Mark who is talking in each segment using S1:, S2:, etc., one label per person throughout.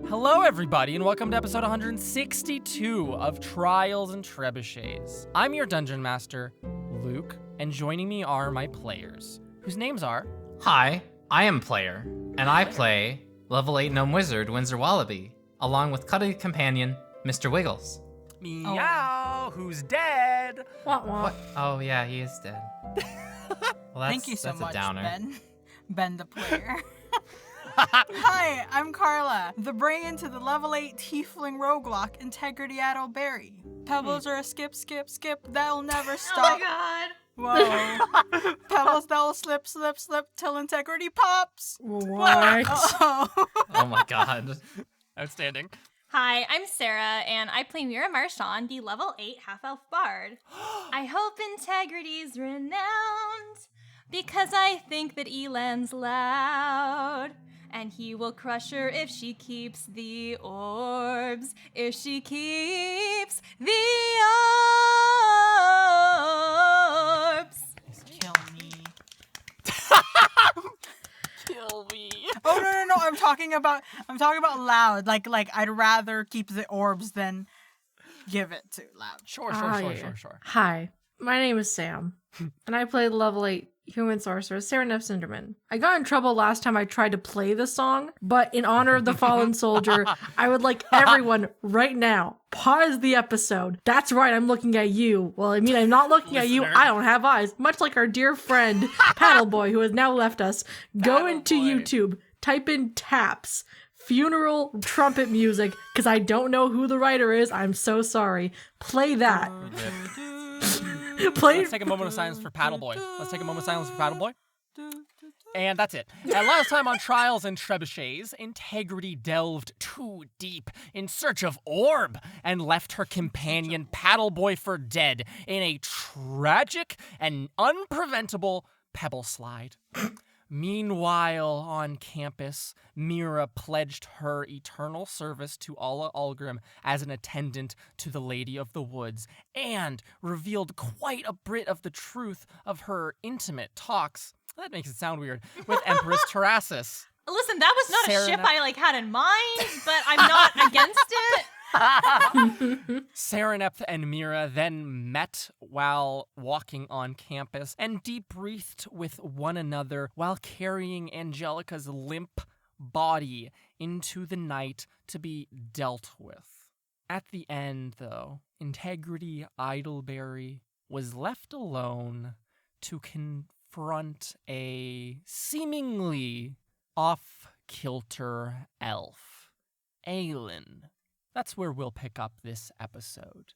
S1: Hello, everybody, and welcome to episode 162 of Trials and Trebuchets. I'm your dungeon master, Luke, and joining me are my players, whose names are...
S2: Hi, I am Player, and I play level 8 Gnome Wizard Windsor Wallaby, along with cuddly companion, Mr. Wiggles.
S1: Meow, who's dead?
S2: What? Oh yeah, he is dead. Well,
S3: Thank you so
S2: that's
S3: much,
S2: a downer.
S3: Ben. Ben the player. Hi, I'm Carla, the brain to the level 8 tiefling roguelike Integrity Addleberry. Pebbles are a skip, that'll never stop.
S4: Oh my god.
S3: Whoa. Pebbles that'll slip till integrity pops.
S5: What?
S3: Oh.
S2: Oh my god.
S1: Outstanding.
S4: Hi, I'm Sarah, and I play Mira Marchand, the level 8 half-elf bard. I hope Integrity's renowned, because I think that Elan's loud. And he will crush her if she keeps the orbs. If she keeps the orbs.
S3: Kill me.
S1: Kill me.
S3: Oh no! I'm talking about loud. Like I'd rather keep the orbs than give it to loud.
S1: Sure.
S5: Hi, my name is Sam, and I play the level 8 human sorcerer, Sarah Neff Cinderman. I got in trouble last time I tried to play the song, but in honor of the fallen soldier, I would like everyone right now, pause the episode. That's right, I'm looking at you. Well, I mean, I'm not looking at you. I don't have eyes. Much like our dear friend, Paddleboy, who has now left us. Go into YouTube, type in taps. Funeral trumpet music, because I don't know who the writer is. I'm so sorry. Play that.
S1: Let's take a moment of silence for Paddleboy. And that's it. And last time on Trials and Trebuchets, Integrity delved too deep in search of Orb and left her companion Paddleboy for dead in a tragic and unpreventable pebble slide. Meanwhile, on campus, Mira pledged her eternal service to Alla Algrim as an attendant to the Lady of the Woods and revealed quite a bit of the truth of her intimate talks. That makes it sound weird. With Empress Terrassus.
S4: Listen, that was not
S1: Sarah
S4: a ship I had in mind, but I'm not against it.
S1: Saraneth and Mira then met while walking on campus and debriefed with one another while carrying Angelica's limp body into the night to be dealt with. At the end, though, Integrity Idleberry was left alone to confront a seemingly off-kilter elf, Aelin. That's where we'll pick up this episode.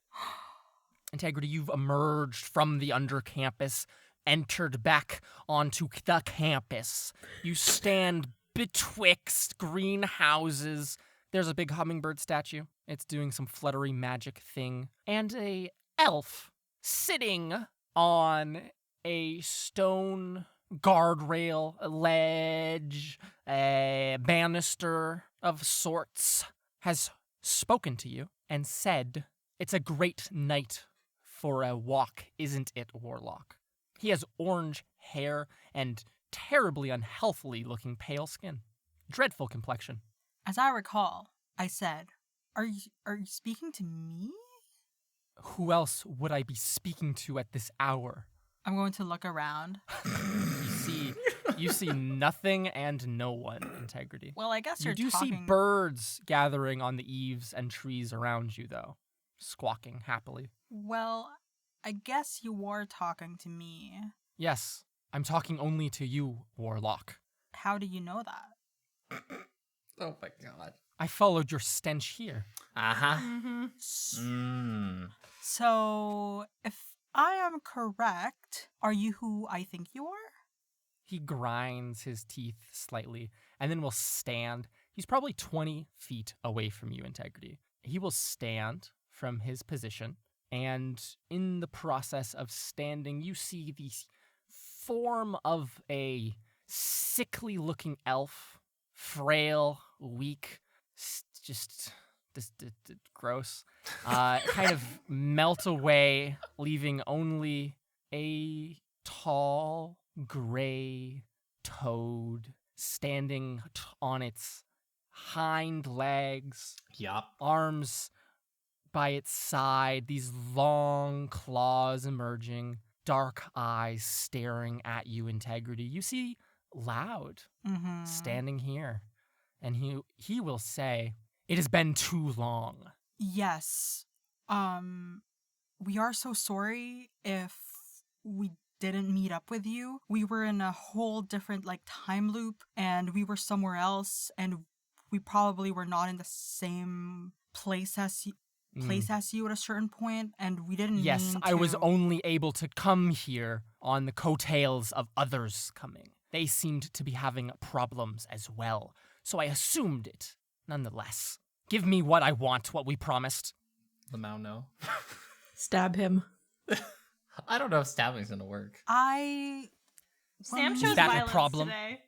S1: Integrity, you've emerged from the undercampus, entered back onto the campus. You stand betwixt greenhouses. There's a big hummingbird statue. It's doing some fluttery magic thing. And a elf sitting on a stone guardrail, a ledge, a banister of sorts, has spoken to you and said, "It's a great night for a walk, isn't it, Warlock?" He has orange hair and terribly unhealthily looking pale skin. Dreadful complexion.
S3: As I recall, I said, "Are you speaking to me?"
S1: Who else would I be speaking to at this hour?
S3: I'm going to look around.
S1: You see nothing and no one, Integrity.
S3: Well, I guess
S1: You do see birds gathering on the eaves and trees around you, though, squawking happily.
S3: Well, I guess you were talking to me.
S1: Yes, I'm talking only to you, Warlock.
S3: How do you know that?
S2: Oh my god.
S1: I followed your stench here.
S2: Uh-huh.
S3: So, if I am correct, are you who I think you are?
S1: He grinds his teeth slightly and then will stand. He's probably 20 feet away from you, Integrity. He will stand from his position, and in the process of standing, you see the form of a sickly-looking elf, frail, weak, just gross, kind of melt away, leaving only a tall, gray toad standing on its hind legs,
S2: Yup.
S1: arms by its side, these long claws emerging, dark eyes staring at you, Integrity. You see Loud
S3: Mm-hmm.
S1: standing here, and he will say, "It has been too long."
S3: Yes. We are so sorry if we didn't meet up with you. We were in a whole different like time loop, and we were somewhere else, and we probably were not in the same place as you at a certain point, and we didn't
S1: Yes,
S3: mean
S1: I was
S3: to-
S1: only able to come here on the coattails of others coming. They seemed to be having problems as well, so I assumed it. Nonetheless, give me what I want, what we promised.
S2: Lamau, no.
S5: Stab him.
S2: I don't know if stabbing's gonna work.
S4: Sam
S3: Is
S4: chose
S1: that a
S4: violence
S1: problem?
S4: today.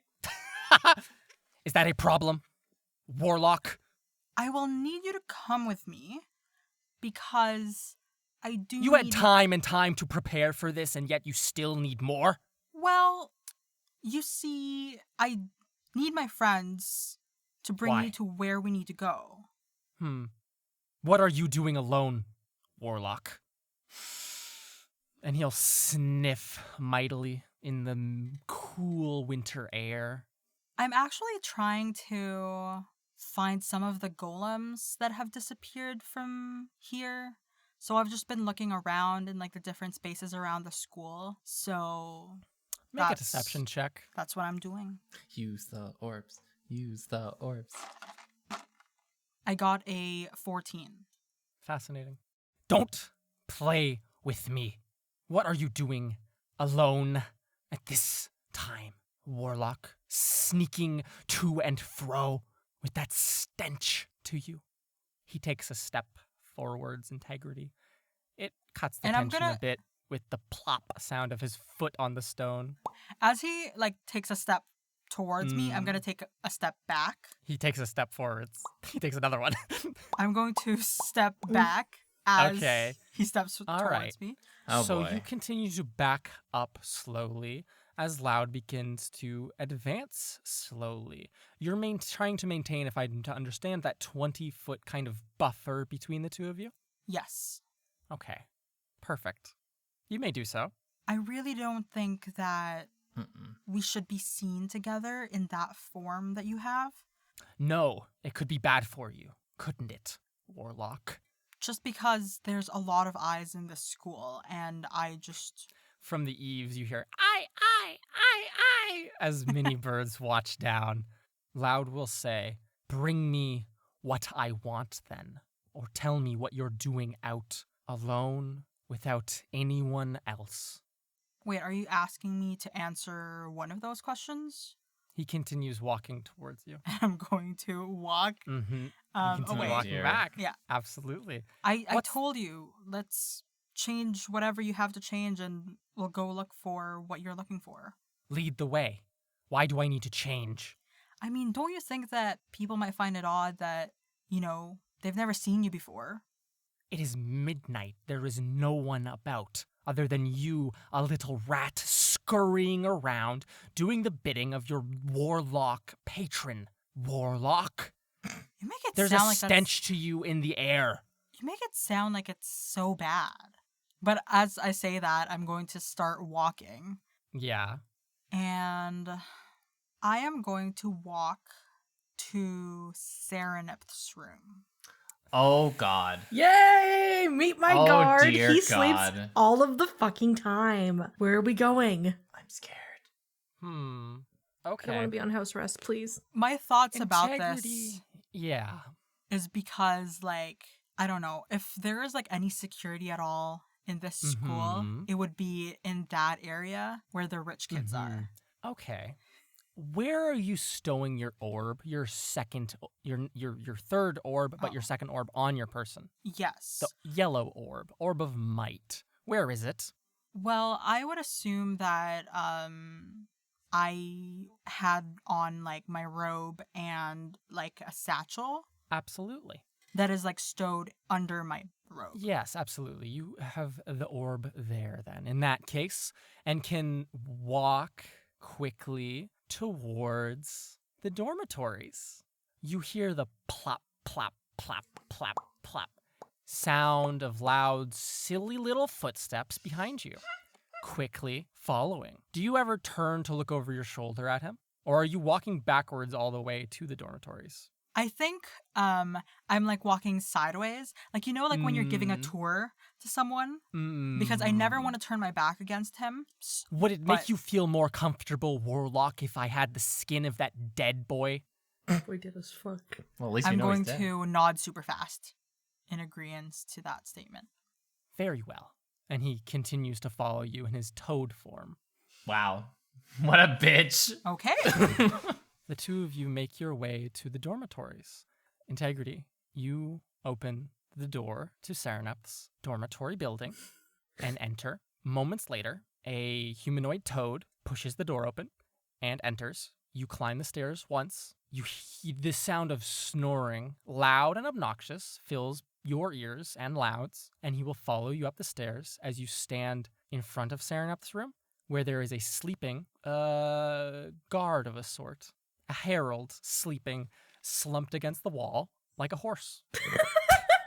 S1: Is that a problem? Warlock?
S3: I will need you to come with me because I do
S1: You had
S3: need-
S1: time and time to prepare for this, and yet you still need more?
S3: Well, you see, I need my friends to bring
S1: Why?
S3: me to where we need to go.
S1: What are you doing alone, Warlock? And he'll sniff mightily in the cool winter air.
S3: I'm actually trying to find some of the golems that have disappeared from here. So I've just been looking around in like the different spaces around the school. So
S1: Make a
S3: That's-
S1: deception check.
S3: that's what I'm doing.
S2: Use the orbs. Use the orbs.
S3: I got a 14.
S1: Fascinating. Don't play with me. What are you doing alone at this time, Warlock? Sneaking to and fro with that stench to you. He takes a step forwards, Integrity. It cuts the
S3: And I'm
S1: tension a
S3: gonna-
S1: bit with the plop sound of his foot on the stone.
S3: As he like takes a step towards me, I'm
S1: Mm.
S3: going to take a step back.
S1: He takes a step forwards. He takes another one.
S3: I'm going to step back as
S1: Okay.
S3: he steps
S1: All
S3: towards
S1: right.
S3: me.
S2: Oh
S1: So
S2: boy.
S1: you continue to back up slowly as Loud begins to advance slowly. You're trying to maintain, if I'm to understand, that 20-foot kind of buffer between the two of you?
S3: Yes.
S1: Okay. Perfect. You may do so.
S3: I really don't think that
S2: Mm-mm.
S3: we should be seen together in that form that you have.
S1: No, it could be bad for you, couldn't it, Warlock?
S3: Just because there's a lot of eyes in this school, and I just...
S1: From the eaves, you hear, I, as many birds watch down. Loud will say, bring me what I want then, or tell me what you're doing out alone without anyone else.
S3: Wait, are you asking me to answer one of those questions?
S1: He continues walking towards you.
S3: I'm going to walk
S1: Mm-hmm. You continue
S3: away.
S1: walking
S2: Dear.
S1: back.
S3: Yeah.
S1: Absolutely.
S3: I
S1: What's-
S3: told you, let's change whatever you have to change and we'll go look for what you're looking for.
S1: Lead the way. Why do I need to change?
S3: I mean, don't you think that people might find it odd that, they've never seen you before?
S1: It is midnight. There is no one about other than you, a little rat scurrying around, doing the bidding of your warlock patron. Warlock?
S3: You make it
S1: There's a
S3: sound like
S1: stench to you in the air.
S3: You make it sound like it's so bad. But as I say that, I'm going to start walking.
S1: Yeah.
S3: And I am going to walk to Serenip's room.
S2: Oh god.
S5: Yay! Meet my
S2: Oh,
S5: guard.
S2: dear
S5: He sleeps
S2: God.
S5: all of the fucking time. Where are we going?
S2: I'm scared.
S5: I don't
S1: Okay.
S5: want to be on house arrest, please.
S3: My thoughts about
S1: Integrity.
S3: this
S1: Yeah.
S3: is because, I don't know, if there is, any security at all in this school,
S1: Mhm.
S3: it would be in that area where the rich kids are.
S1: Okay. Where are you stowing your orb? Your second, your third orb, but your
S3: Oh.
S1: second orb on your person.
S3: Yes.
S1: The yellow orb of might. Where is it?
S3: Well, I would assume that I had on my robe and a satchel
S1: Absolutely.
S3: that is stowed under my robe.
S1: Yes, absolutely. You have the orb there then, in that case, and can walk quickly towards the dormitories. you hear the plop, plop, plop, plop, plop sound of Loud's silly little footsteps behind you, quickly following. Do you ever turn to look over your shoulder at him? Or are you walking backwards all the way to the dormitories?
S3: I think I'm like walking sideways. Like, you know, like when you're giving a tour to someone? Because I never want to turn my back against him.
S1: Would it make you feel more comfortable, Warlock, if I had the skin of that dead boy?
S5: We did as fuck.
S2: Well, at least we
S3: I'm
S2: know
S3: going
S2: he's dead.
S3: to nod super fast in agreement to that statement.
S1: Very well. And he continues to follow you in his toad form.
S2: Wow. What a bitch.
S3: Okay.
S1: The two of you make your way to the dormitories. Integrity, you open the door to Saranep's dormitory building and enter. Moments later, a humanoid toad pushes the door open and enters. You climb the stairs once. You hear the sound of snoring, loud and obnoxious, fills your ears and Loud's, and he will follow you up the stairs as you stand in front of Saranep's room, where there is a sleeping guard of a sort, a herald sleeping, slumped against the wall like a horse.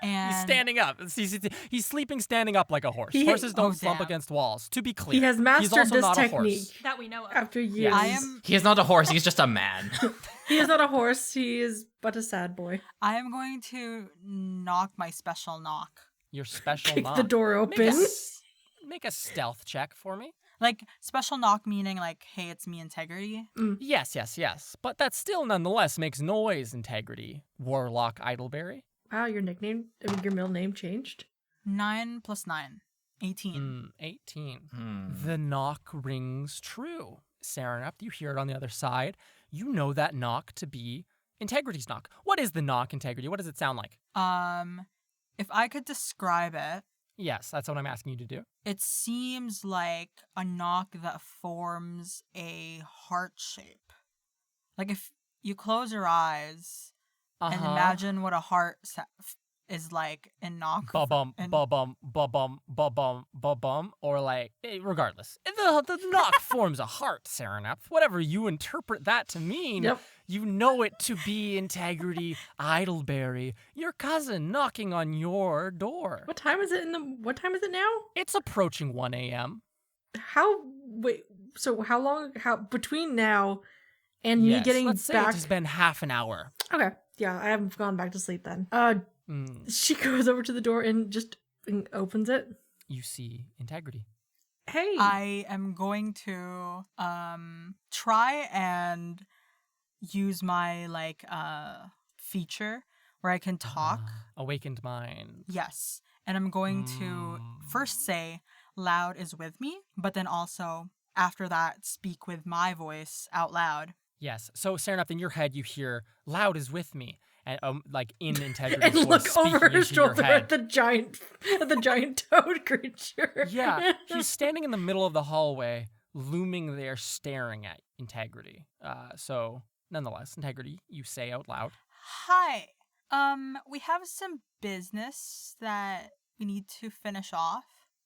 S3: And
S1: He's standing up. He's sleeping standing up like a horse.
S5: He-
S1: Horses don't
S3: Oh,
S1: slump
S3: damn.
S1: against walls. To be clear,
S5: He has mastered
S1: also
S5: this
S1: not a
S5: technique
S1: horse.
S4: That we know of.
S5: after years.
S3: I am
S2: He is not a horse, he's just a man.
S5: He is not a horse. He is but a sad boy.
S3: going to knock my special knock.
S1: Your special
S5: Kick
S1: knock.
S5: the door
S1: Make a
S5: open.
S1: Make a stealth check for me.
S3: Like, special knock meaning like, hey, it's me, Integrity.
S1: Yes. But that still nonetheless makes noise, Integrity. Warlock Idleberry.
S5: Wow, your nickname, your middle name changed.
S3: 9 + 9. 18.
S1: 18. The knock rings true. Saranep, you hear it on the other side. You know that knock to be Integrity's knock. What is the knock, Integrity? What does it sound like?
S3: If I could describe it,
S1: Yes, that's what I'm asking you to do.
S3: it seems like a knock that forms a heart shape. Like if you close your eyes and imagine what a heart is like in knock.
S1: Ba-bum,
S3: and-
S1: ba-bum, ba-bum, ba-bum, ba-bum, or like, regardless. The knock forms a heart, Saranep. Whatever you interpret that to mean,
S5: Yep.
S1: you know it to be Integrity Idleberry, your cousin knocking on your door.
S5: What time is it what time is it now?
S1: It's approaching 1 a.m.
S5: So how long, between now and me
S1: Yes,
S5: getting
S1: let's say
S5: back?
S1: it has been half an hour.
S5: Okay. Yeah, I haven't gone back to sleep then. She goes over to the door and just opens it.
S1: You see Integrity.
S5: Hey.
S3: I am going to try and use my feature where I can talk.
S1: Awakened mind.
S3: Yes. And I'm going to first say Loud is with me, but then also after that speak with my voice out loud.
S1: Yes. So, Saranep, in your head, you hear, Loud is with me. And, like, in Integrity's
S5: and
S1: voice,
S5: look
S1: speaking
S5: over her
S1: into your
S5: shoulder
S1: head.
S5: at the giant toad creature.
S1: Yeah, he's standing in the middle of the hallway, looming there, staring at Integrity. So, nonetheless, Integrity, you say out loud.
S3: Hi. We have some business that we need to finish off.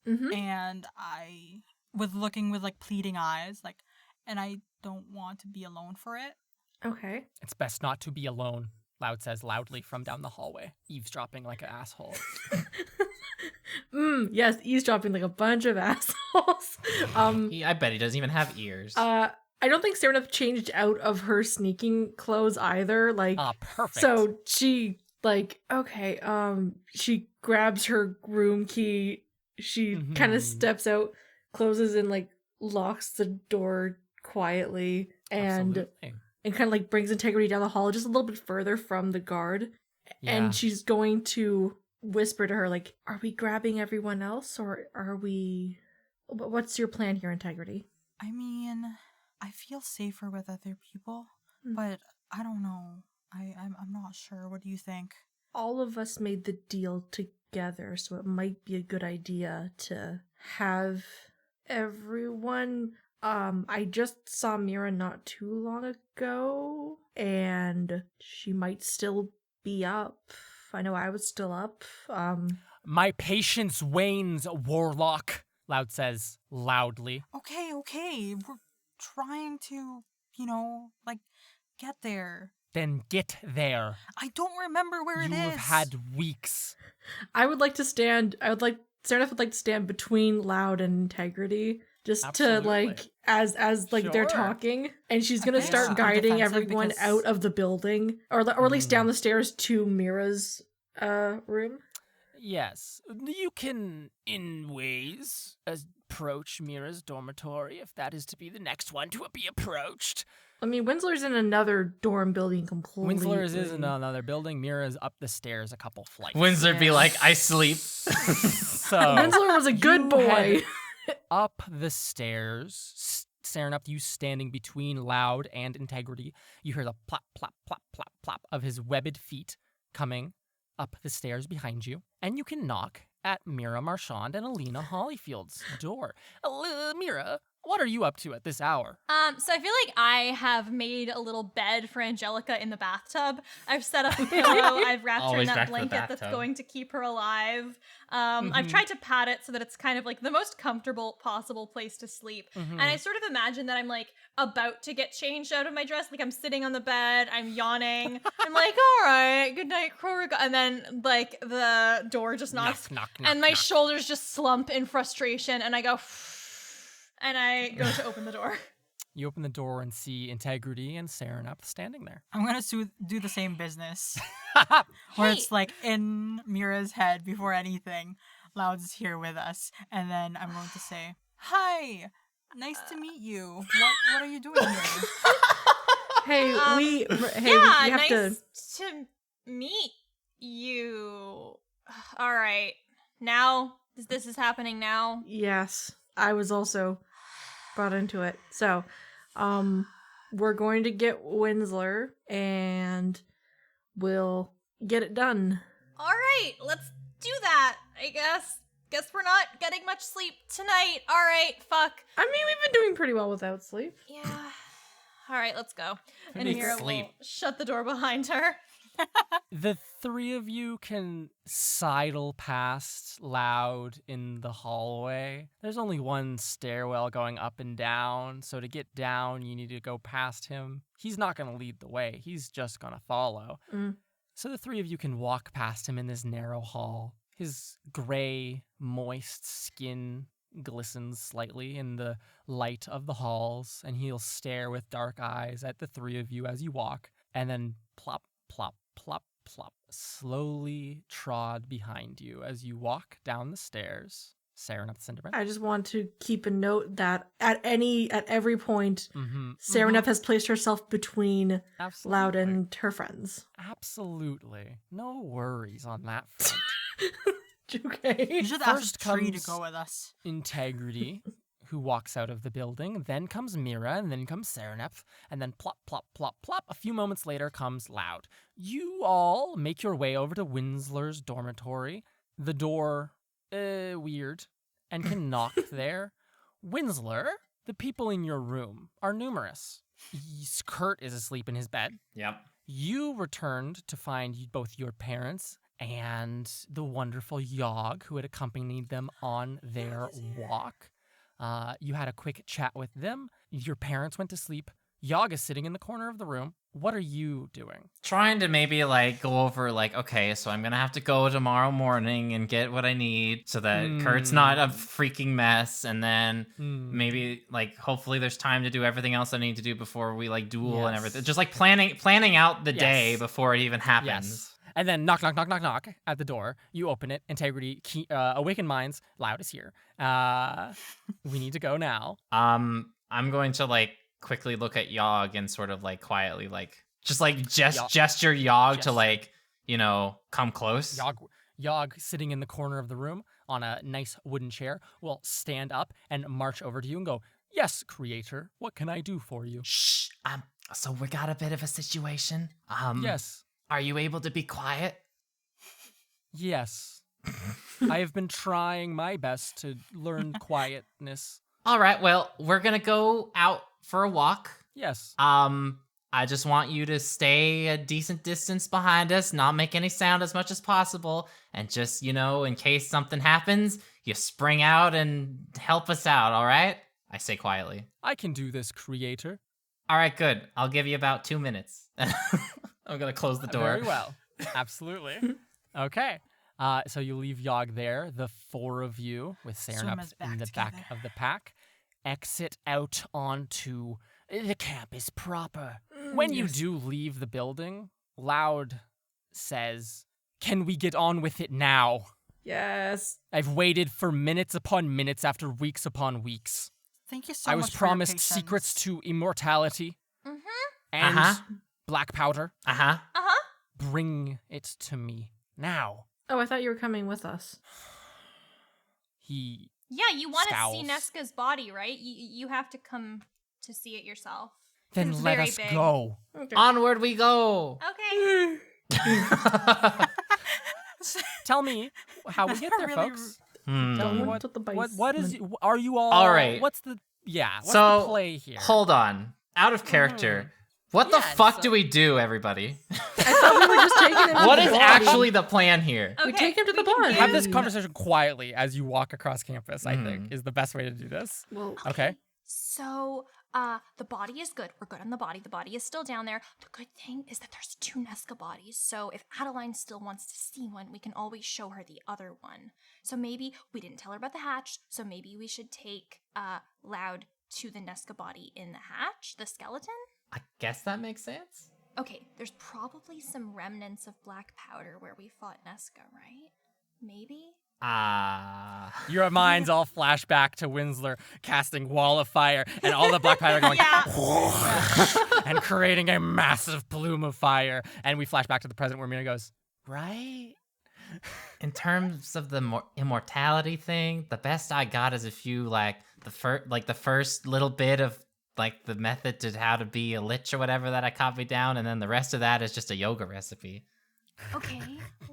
S5: Mm-hmm.
S3: And I was looking with pleading eyes, and I don't want to be alone for it.
S5: Okay.
S1: It's best not to be alone, Loud says loudly from down the hallway, eavesdropping like an asshole.
S5: Yes, eavesdropping like a bunch of assholes.
S2: I bet he doesn't even have ears.
S5: I don't think Saranep changed out of her sneaking clothes either.
S1: Perfect.
S5: So she she grabs her room key. She kind of steps out, closes and locks the door quietly, and
S1: Absolutely.
S5: kind of brings Integrity down the hall just a little bit further from the guard.
S1: Yeah.
S5: And she's going to whisper to her, are we grabbing everyone else, or are we... What's your plan here, Integrity?
S3: I mean, I feel safer with other people, but I don't know. I'm not sure. What do you think?
S5: All of us made the deal together, so it might be a good idea to have everyone... I just saw Mira not too long ago, and she might still be up. I know I was still up.
S1: My patience wanes, Warlock, Loud says loudly.
S3: Okay. We're trying to, get there.
S1: Then get there.
S3: I don't remember where it is.
S1: You've had weeks.
S5: Serenif would like to stand between Loud and Integrity, just
S1: Absolutely.
S5: to like as like they're
S1: Sure.
S5: talking, and she's gonna
S3: Okay.
S5: start
S3: Yeah.
S5: guiding
S3: Defensive
S5: everyone
S3: because-
S5: out of the building, or at least down the stairs to Mira's room.
S1: Yes, you can, in ways, approach Mira's dormitory if that is to be the next one to be approached.
S5: I mean, Winsler's in another dorm building completely.
S1: Winsler's is in another building. Mira's up the stairs a couple flights.
S2: Windsor be
S3: Yes.
S2: like, I sleep.
S1: So
S5: Winsler was a good
S1: you
S5: boy.
S1: head up the stairs, staring up to you, standing between Loud and Integrity. You hear the plop, plop, plop, plop, plop of his webbed feet coming up the stairs behind you, and you can knock at Mira Marchand and Alina Hollyfield's door. Mira, what are you up to at this hour?
S4: So I feel like I have made a little bed for Angelica in the bathtub. I've set up a pillow. I've wrapped her in
S2: Always
S4: that
S2: back to the
S4: blanket that's
S2: bathtub.
S4: going to keep her alive. I've tried to pad it so that it's kind of like the most comfortable possible place to sleep. And I sort of imagine that I'm like about to get changed out of my dress. Like I'm sitting on the bed, I'm yawning. I'm like, all right, good night, Kroger. And then like the door just knocks.
S1: Knock, knock,
S4: And my
S1: knock.
S4: shoulders just slump in frustration, and I go, and I go to open the door.
S1: You open the door and see Integrity and Serenep standing there.
S3: I'm gonna do the same business. Where it's like in Mira's head before anything. Loud's here with us. And then I'm going to say, hi, nice to meet you. What are you doing here?
S5: Hey, we
S4: Yeah,
S5: have
S4: nice
S5: to.
S4: to meet you. All right, now this is happening now.
S5: Yes, I was also brought into it. So, we're going to get Winsler, and we'll get it done.
S4: All right, let's do that. I guess. Guess we're not getting much sleep tonight. All right, fuck.
S5: I mean, we've been doing pretty well without sleep.
S4: Yeah. All right, let's go. And
S2: needs
S4: Mira
S2: sleep?
S4: will shut the door behind her.
S1: The three of you can sidle past Loud in the hallway. There's only one stairwell going up and down, so to get down, you need to go past him. He's not going to lead the way, he's just going to follow.
S5: Mm.
S1: So the three of you can walk past him in this narrow hall. His gray, moist skin glistens slightly in the light of the halls, and he'll stare with dark eyes at the three of you as you walk, and then plop, plop, plop, plop, slowly trod behind you as you walk down the stairs. Serenep Cinderman.
S5: I just want to keep a note that at every point,
S1: Mm-hmm.
S5: Serenep has placed herself between
S1: Absolutely.
S5: Loud and her friends.
S1: Absolutely. No worries on that front.
S5: Okay.
S3: You should
S1: First
S3: ask Tree to
S1: comes-
S3: go with us.
S1: Integrity, who walks out of the building. Then comes Mira, and then comes Serenep, and then plop, plop, plop, plop. A few moments later comes Loud. You all make your way over to Winsler's dormitory. The door, weird, and can knock there. Winsler, the people in your room are numerous. Kurt is asleep in his bed.
S2: Yep.
S1: You returned to find both your parents and the wonderful Yogg, who had accompanied them on their walk. You had a quick chat with them. Your parents went to sleep. Yogg is sitting in the corner of the room. What are you doing?
S2: Trying to maybe like go over like, okay, so I'm gonna have to go tomorrow morning and get what I need so that Kurt's not a freaking mess, and then maybe like hopefully there's time to do everything else I need to do before we like duel and
S1: Yes.
S2: everything. Just like planning out the day
S1: Yes.
S2: before it even happens.
S1: Yes. And then knock, knock, knock, knock, knock at the door. You open it. Integrity, awaken minds. Loud is here. We need to go now.
S2: I'm going to like quickly look at Yogg and sort of like quietly like just like gesture Yogg to
S1: Gesture.
S2: like, you know, come close.
S1: Yogg, sitting in the corner of the room on a nice wooden chair, will stand up and march over to you and go, "Yes, creator, what can I do for you?"
S2: Shh. So we got a bit of a situation.
S1: Yes,
S2: Are you able to be quiet?
S1: yes. I have been trying my best to learn quietness.
S2: All right. Well, we're gonna go out for a walk.
S1: Yes.
S2: I just want you to stay a decent distance behind us, not make any sound as much as possible, and just, you know, in case something happens, you spring out and help us out, all right? I say quietly.
S1: I can do this, creator.
S2: All right, good. I'll give you about 2 minutes. I'm gonna close the door.
S1: Very well. Absolutely. Okay. So you leave Yogg there. The four of you, with
S3: Swim
S1: Serenup's
S3: us back
S1: in the
S3: together.
S1: back of the pack, exit out onto the campus proper. When you do leave the building, Loud says, "Can we get on with it now?
S5: Yes.
S1: I've waited for minutes upon minutes after weeks upon weeks.
S3: Thank you so
S1: I
S3: much
S1: was
S3: for your
S1: promised
S3: patience.
S1: secrets to immortality
S4: Mm-hmm.
S1: and
S2: Uh-huh.
S1: black powder.
S2: Uh-huh.
S4: Uh-huh.
S1: Bring it to me now."
S5: Oh, I thought you were coming with us.
S1: He
S4: Yeah, you want to see
S1: Scowls.
S4: Neska's body, right? You have to come to see it yourself.
S1: then
S4: It's
S1: let
S4: very
S1: us
S4: big.
S1: go.
S5: Okay.
S2: Onward we go.
S4: Okay.
S1: Tell me how we get there,
S3: Really
S1: folks.
S2: Hmm.
S1: Tell me
S5: Don't
S1: what
S5: put the
S1: what is are you all
S2: All right.
S1: What's the what's
S2: So,
S1: the play here?
S2: Hold on. Out of character. What the
S1: Yeah,
S2: fuck
S1: so-
S2: do we do, everybody?
S5: I thought we were just taking him to
S2: What
S5: the
S2: is
S5: body.
S2: actually the plan here?
S4: Okay.
S5: We take him to the
S4: we can
S5: barn.
S1: Have this
S5: Mm.
S1: conversation quietly as you walk across campus, I think,
S2: Mm.
S1: is the best way to do this.
S5: Well,
S1: Okay.
S4: So, the body is good. We're good on the body. The body is still down there. The good thing is that there's 2 Neska bodies. So if Adeline still wants to see one, we can always show her the other one. So maybe we didn't tell her about the hatch. So maybe we should take Loud to the Neska body in the hatch, the skeleton.
S2: I guess that makes sense.
S4: Okay, there's probably some remnants of black powder where we fought Neska, right? Maybe.
S1: Your minds all flash back to Winsler casting Wall of Fire and all the black powder going and creating a massive plume of fire. And we flash back to the present where Mina goes, right?
S2: In terms of the immortality thing, the best I got is a few the first little bit of like the method to how to be a lich or whatever that I copied down, and then the rest of that is just a yoga recipe.
S4: Okay,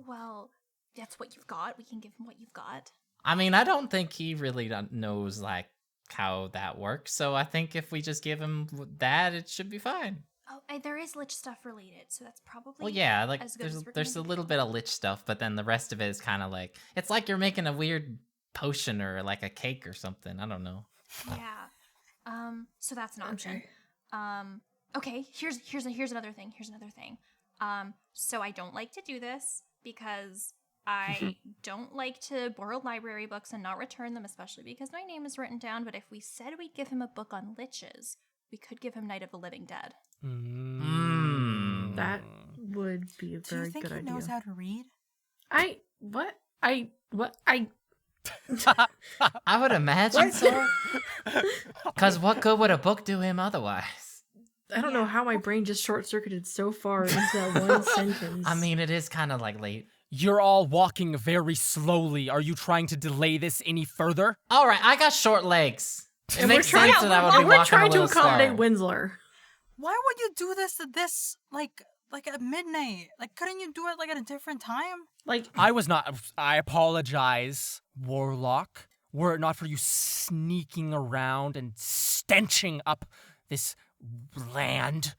S4: well, that's what you've got. We can give him what you've got.
S2: I mean, I don't think he really knows like how that works, so I think if we just give him that, it should be fine.
S4: Oh, there is lich stuff related, so that's probably
S2: Well, yeah, like
S4: as good as we're
S2: there's
S4: gonna
S2: a
S4: do.
S2: little bit of lich stuff, but then the rest of it is kind of like it's like you're making a weird potion or like a cake or something. I don't know.
S4: Yeah. So that's an option.
S5: Okay.
S4: Okay, here's another thing. So I don't like to do this because I don't like to borrow library books and not return them, especially because my name is written down. But if we said we'd give him a book on liches, we could give him Night of the Living Dead.
S5: that would be a
S3: Do you
S5: very
S3: think
S5: good
S3: he
S5: idea.
S3: knows how to read?
S5: I
S2: I would imagine so. Because what good would a book do him otherwise?
S5: I don't know how my brain just short circuited so far into that one sentence.
S2: I mean, it is kind of like late.
S1: You're all walking very slowly. Are you trying to delay this any further?
S2: All right, I got short legs. It
S5: And we're
S2: makes
S5: trying-
S2: sense that I would be
S5: and we're
S2: walking
S5: trying
S2: a
S5: to
S2: little
S5: accommodate
S2: slower.
S5: Winsler.
S3: Why would you do this at this like at midnight? Like, couldn't you do it like at a different time?
S5: Like,
S1: I apologize, Warlock. Were it not for you sneaking around and stenching up this land.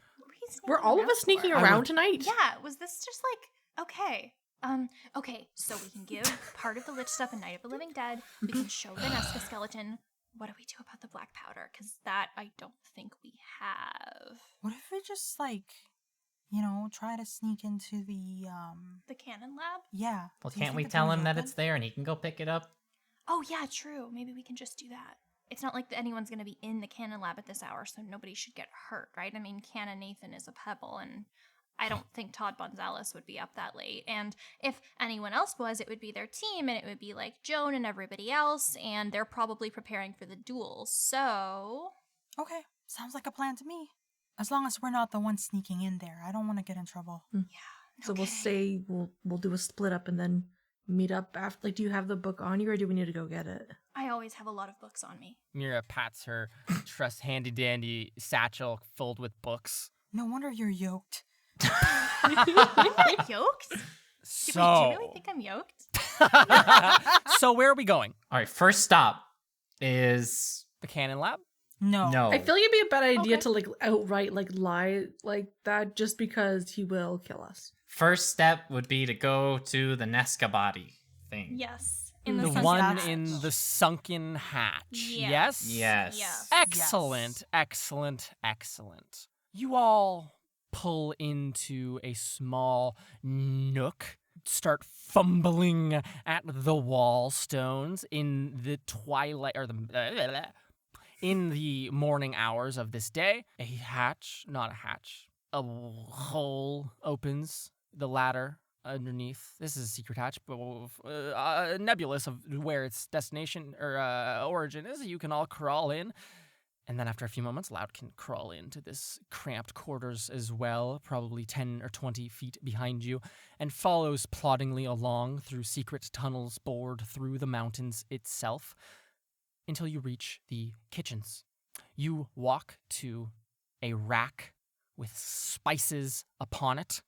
S5: were all of us sneaking around tonight?
S4: Yeah, was this just like, okay. Okay, so we can give part of the lich stuff in Night of the Living Dead. We can show the Neska skeleton. What do we do about the black powder? Because that I don't think we have.
S3: What if we just try to sneak into the
S4: cannon lab?
S3: yeah.
S2: Well,
S3: Do you
S2: can't
S3: think
S2: we
S3: the
S2: tell
S3: door's
S2: him that
S3: open?
S2: it's there and he can go pick it up?
S4: Oh yeah, true. Maybe we can just do that. It's not like anyone's going to be in the cannon lab at this hour, so nobody should get hurt, right? I mean, Canon Nathan is a pebble, and I don't think Todd Gonzalez would be up that late. And if anyone else was, it would be their team, and it would be like Joan and everybody else, and they're probably preparing for the duel. So,
S3: Okay, sounds like a plan to me. As long as we're not the ones sneaking in there, I don't want to get in trouble.
S5: So we'll
S4: okay.
S5: say we'll do a split up and then meet up after. Like, do you have the book on you, or do we need to go get it?
S4: I always have a lot of books on me.
S1: Mira pats her trust handy dandy satchel filled with books.
S3: No wonder you're yoked.
S4: I'm not yoked? Wait, do you really think I'm yoked?
S1: So where are we going?
S2: All right, first stop is
S1: The cannon lab?
S3: No.
S2: no.
S5: I feel like it'd be a bad idea
S4: Okay.
S5: to like outright like lie like that just because he will kill us.
S2: First step would be to go to the Nesca body thing.
S4: Yes. In
S1: The
S4: sunken
S1: one
S4: hatch.
S1: in the sunken hatch.
S4: Yeah.
S1: Yes?
S2: Yes.
S4: Yes.
S1: Excellent, excellent, excellent. You all pull into a small nook, start fumbling at the wall stones in the twilight, or in the morning hours of this day. A hole opens, the ladder underneath. This is a secret hatch, but nebulous of where its destination or origin is. You can all crawl in. And then after a few moments, Loud can crawl into this cramped quarters as well, probably 10 or 20 feet behind you, and follows ploddingly along through secret tunnels bored through the mountains itself until you reach the kitchens. You walk to a rack with spices upon it.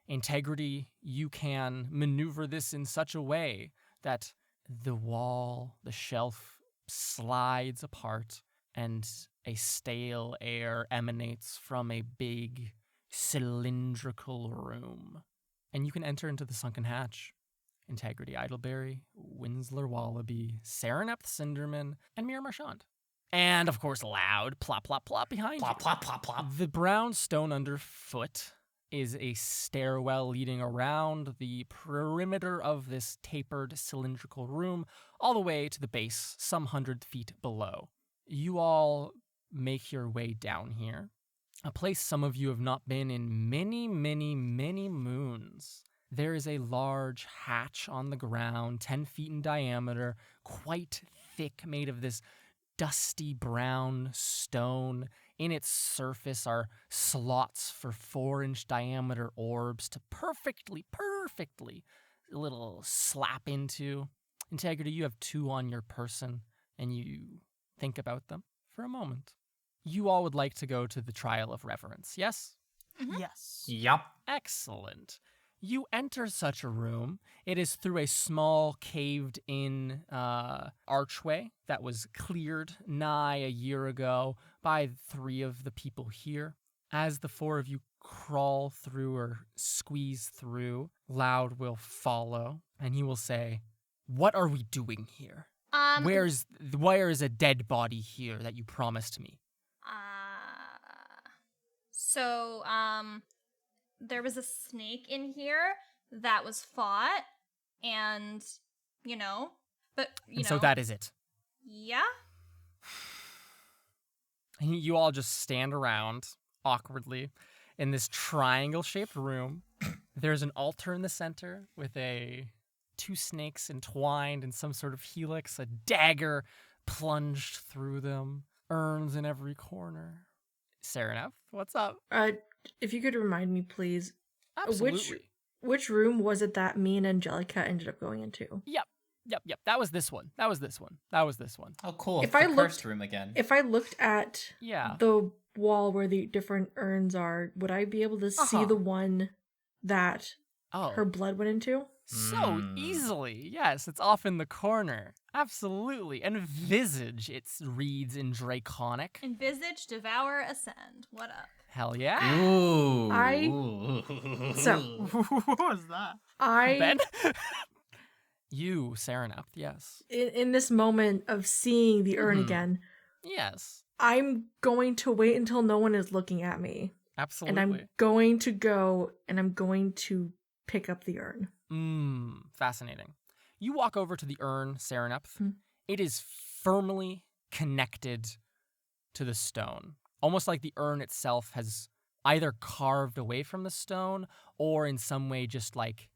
S1: Integrity, you can maneuver this in such a way that the shelf slides apart, and a stale air emanates from a big, cylindrical room. And you can enter into the sunken hatch. Integrity Idleberry, Winsler Wallaby, Serenepth Cinderman, and Mira Marchand. And, of course, Loud, plop, plop, plop behind
S2: Plop,
S1: you.
S2: plop, plop, plop.
S1: The brown stone underfoot is a stairwell leading around the perimeter of this tapered, cylindrical room, all the way to the base, some 100 feet below. You all make your way down here, a place some of you have not been in many, many, many moons. There is a large hatch on the ground, 10 feet in diameter, quite thick, made of this dusty brown stone. In its surface are slots for 4-inch diameter orbs to perfectly a little slap into. Integrity, you have 2 on your person, and you think about them for a moment. You all would like to go to the Trial of Reverence, yes?
S3: Yes.
S2: Yup.
S1: Excellent. You enter such a room. It is through a small caved-in archway that was cleared nigh a year ago by 3 of the people here. As the 4 of you crawl through or squeeze through, Loud will follow, and he will say, "What are we doing here? Where is a dead body here that you promised me?"
S4: So, there was a snake in here that was fought, and,
S1: So that is it.
S4: Yeah?
S1: And you all just stand around awkwardly in this triangle-shaped room. There's an altar in the center with 2 snakes entwined in some sort of helix, a dagger plunged through them, urns in every corner. Serenepth, what's up?
S5: If you could remind me, please,
S1: Absolutely.
S5: which room was it that me and Angelica ended up going into?
S1: Yep. That was this one.
S2: Oh, cool.
S5: If
S2: the
S5: I
S2: cursed room again.
S5: If I looked at
S1: Yeah.
S5: the wall where the different urns are, would I be able to see the one that
S1: Oh.
S5: her blood went into?
S1: So easily. Yes, it's off in the corner. Absolutely. And visage, it reads in Draconic.
S4: Envisage, devour, ascend. What up?
S1: Hell yeah.
S2: Ooh.
S5: So
S3: What was that?
S1: Ben? You, Serenepth, yes.
S5: in this moment of seeing the urn again,
S1: Yes.
S5: I'm going to wait until no one is looking at me.
S1: Absolutely.
S5: And I'm going to go and I'm going to pick up the urn.
S1: Fascinating. You walk over to the urn, Serenepth. It is firmly connected to the stone. Almost like the urn itself has either carved away from the stone or in some way just like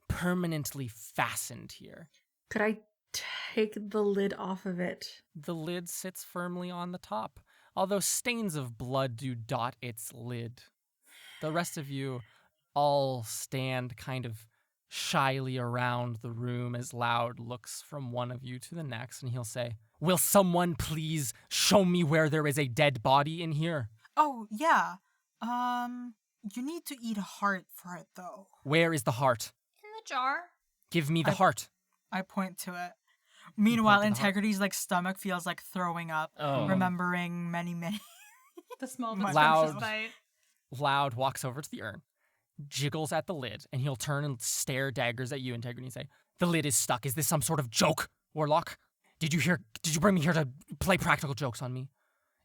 S1: permanently fastened here.
S5: Could I take the lid off of it?
S1: The lid sits firmly on the top, although stains of blood do dot its lid. The rest of you all stand kind of shyly around the room as Loud looks from one of you to the next, and he'll say, "Will someone please show me where there is a dead body in here?"
S3: Oh, yeah. You need to eat a heart for it, though.
S1: Where is the heart?
S4: In the jar.
S1: Give me the heart.
S3: I point to it. Meanwhile,
S1: to the heart.
S3: Integrity's stomach feels like throwing up, remembering many.
S4: The small
S1: Loud.
S4: bite.
S1: Loud walks over to the urn, jiggles at the lid, and he'll turn and stare daggers at you, Integrity, and say, "The lid is stuck. Is this some sort of joke, Warlock? Did you bring me here to play practical jokes on me?